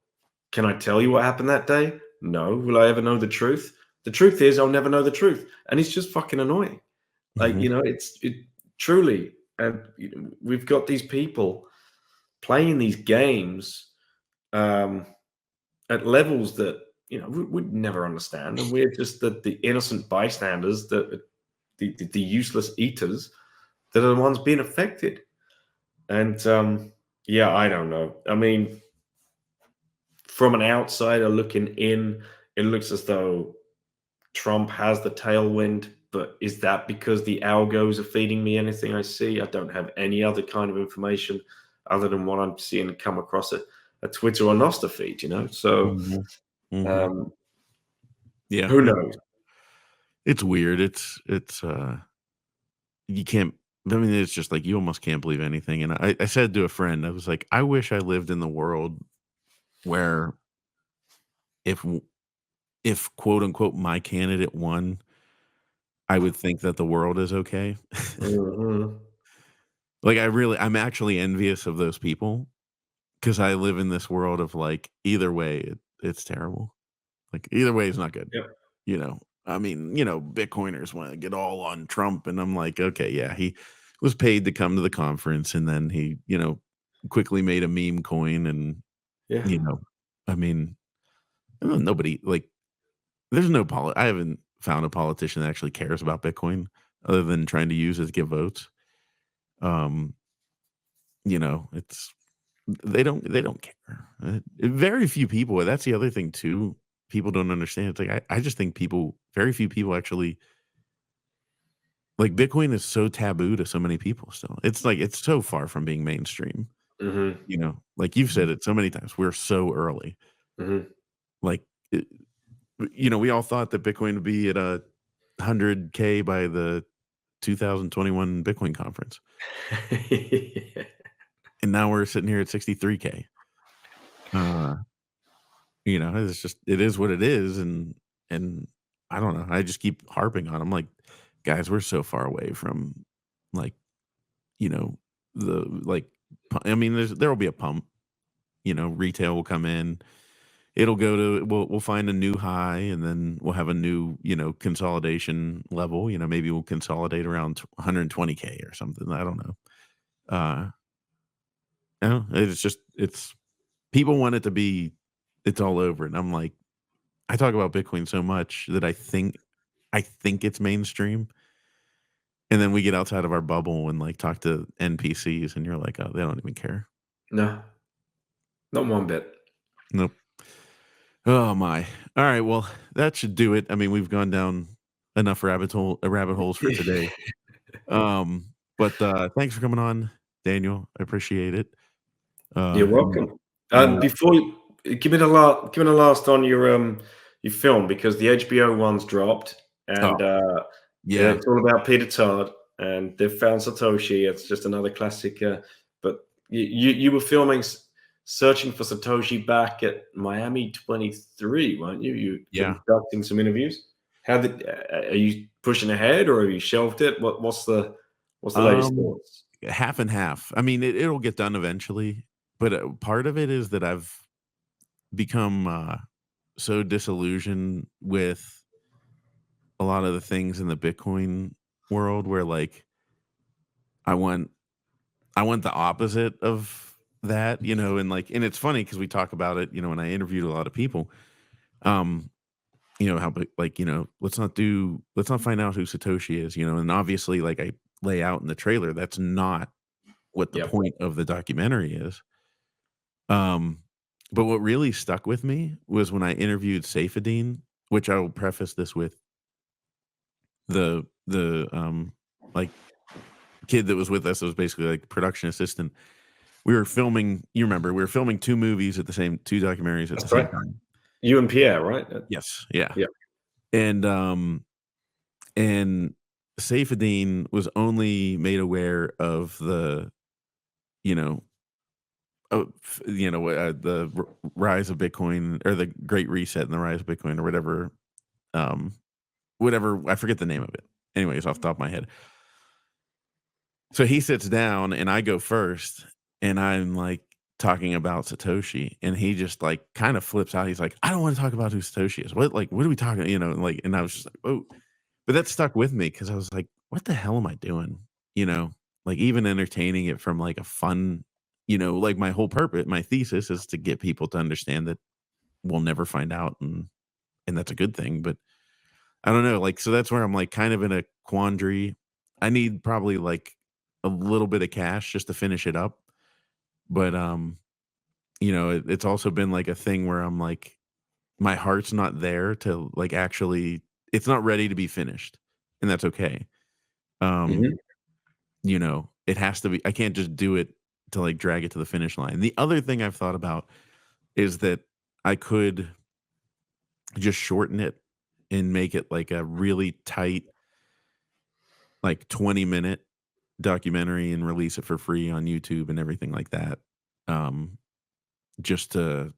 Can I tell you what happened that day? No. Will I ever know the truth? The truth is, I'll never know the truth, and it's just fucking annoying. Like, Mhm. it truly, and we've got these people playing these games um, at levels that we'd never understand, and we're just the innocent bystanders, the useless eaters that are the ones being affected. And yeah, I don't know. I mean, from an outsider looking in, it looks as though Trump has the tailwind, but is that because the algos are feeding me anything I see? I don't have any other kind of information other than what I'm seeing come across a Twitter or Nostr feed, So Mhm. Mhm. um, Yeah, who knows? it's weird. You can't I mean, it's just like you almost can't believe anything, and I said to a friend, I was like, "I wish I lived in the world where if w if, quote, unquote, ‘my candidate won, I would think that the world is okay.'" Mhm. Like, I'm actually envious of those people because I live in this world of, like, either way, it's terrible. Like, either way is not good, Yep. you know? I mean, Bitcoiners wanna get all on Trump, and I'm like, "Okay, yeah, he was paid to come to the conference, and then he, quickly made a meme coin," and, Yeah. you know, I mean, nobody like, there's no I haven't found a politician that actually cares about Bitcoin other than trying to use it to get votes. Um, it's they don't care. Very few people that's the other thing too, people don't understand. It's like, I just think very few people actually like, Bitcoin is so taboo to so many people still. It's like, it's so far from being mainstream, Mhm. Like you've said it so many times, we're so early. Mhm. Like, it we all thought that Bitcoin would be at a 100K by the 2021 Bitcoin conference, and now we're sitting here at 63K. Uh, it's just it is what it is, and I don't know, I just keep harping on 'em, like, "Guys, we're so far away from, like, you know, the like, I mean, there will be a pump, retail will come in, it'll go to we'll find a new high, and then we'll have a new, consolidation level, maybe we'll consolidate around 120K or something, I don't know. Uh, no, it's just it's people want it to be it's all over, and I'm like I talk about Bitcoin so much that I think it's mainstream, and then we get outside of our bubble and, like, talk to NPCs, and you're like, "Oh, they don't even care." No, not one bit. Nope. Oh my. Alright, well, that should do it. I mean, we've gone down enough rabbit holes for today. Thanks for coming on, Daniel. I appreciate it. You're And welcome. we'll Before you give me the last on your film, because the HBO one's dropped, oh, and yeah. it's all about Peter Todd, and they've found Satoshi. It's just another classic. But you were filming searching for Satoshi back at Miami 23, weren't you? You Yeah. conducting some interviews. Are you pushing ahead, or have you shelved it? What's the latest Um, thoughts? Half and half. I mean, it'll get done eventually, but, part of it is that I've become, so disillusioned with a lot of the things in the Bitcoin world where, like, I want I want the opposite of that, and and it's funny because we talk about it, when I interviewed a lot of people, um, how like, let's not find out who Satoshi is, and obviously like I lay out in the trailer, that's not what the Yep. point of the documentary is. Um, but what really stuck with me was when I interviewed Saifedean, which I will preface this with the like kid that was with us, that was basically like production assistant. We were filming, you remember, we were filming 2 movies at the same 2 documentaries at the That's same right. time. You and Pierre, right? Yes, yeah. Yeah. And, and Saifedean was only made aware of the, you know, the rise of Bitcoin, or the Great Reset and the rise of Bitcoin, or um, whatever, I forget the name of it. Anyways, off the top of my head. So he sits down and I go first, and I'm like talking about Satoshi, and he just like kind of flips out. He's like, I don't want to talk about who Satoshi is. What are we talking? And I was just like, oh, but that stuck with me because I was like, what the hell am I doing? You know, like even entertaining it from like a fun, like my whole purpose, my thesis is to get people to understand that we'll never find out, and that's a good thing. But I don't know, like, so that's where I'm like kind of in a quandary. I need probably like a little bit of cash just to finish it up. But it's also been like a thing where I'm like, my heart's not there to like actually, it's not ready to be finished. And that's okay. Um, Mhm. it has to be, I can't just do it to like drag it to the finish line. The other thing I've thought about is that I could just shorten it and make it like a really tight, like 20-minute documentary, and release it for free on YouTube and everything like that. Um, just to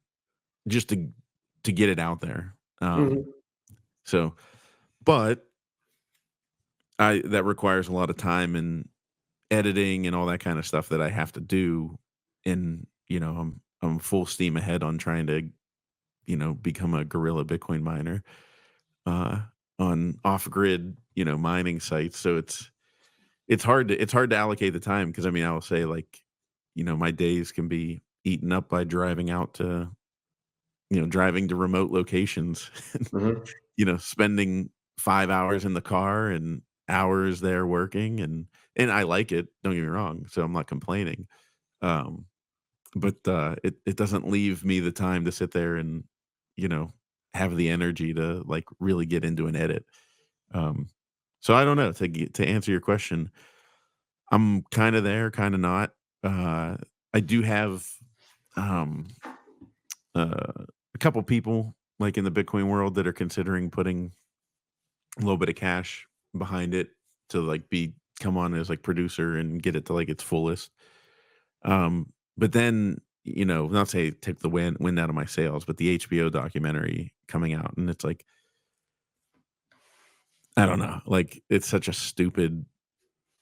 just to to get it out there. Mhm. So, but I that requires a lot of time and editing and all that kind of stuff that I have to do. And I'm full steam ahead on trying to become a guerrilla Bitcoin miner, uh, on off grid mining sites. So it's hard to allocate the time, because I mean I will say, like, my days can be eaten up by driving to remote locations, and Mhm. spending 5 hours in the car and hours there working, and I like it, don't get me wrong, so I'm not complaining. Um, but it doesn't leave me the time to sit there and, you know, have the energy to like really get into an edit. Um, so I don't know, to answer your question, I'm kind of there, kind of not. Uh, I do have um, a couple people like in the Bitcoin world that are considering putting a little bit of cash behind it to like come on as like producer and get it to like its fullest. But then, not say take the wind out of my sails, but the HBO documentary coming out, and it's like, I don't know, like it's such a stupid.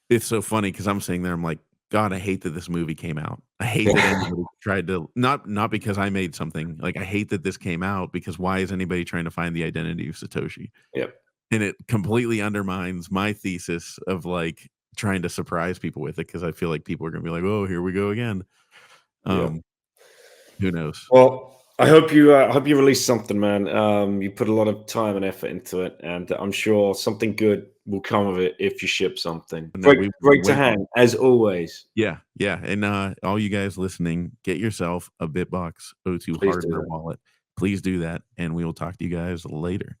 It's so funny because I'm sitting there, I'm like, God, I hate that this movie came out. I hate that anybody tried to, not because I made something, like I hate that this came out, because why is anybody trying to find the identity of Satoshi? Yep. And it completely undermines my thesis of like trying to surprise people with it, because I feel like people are gonna be like, oh, here we go again. Yep. Um, who knows? Well, I hope you release something, man. You put a lot of time and effort into it, and I'm sure something good will come of it if you ship something. And that Great, we've been great to waiting. hang as always. Yeah, yeah. And all you guys listening, get yourself a Bitbox O2 Please do hardware that. wallet. Please do that, and we will talk to you guys later.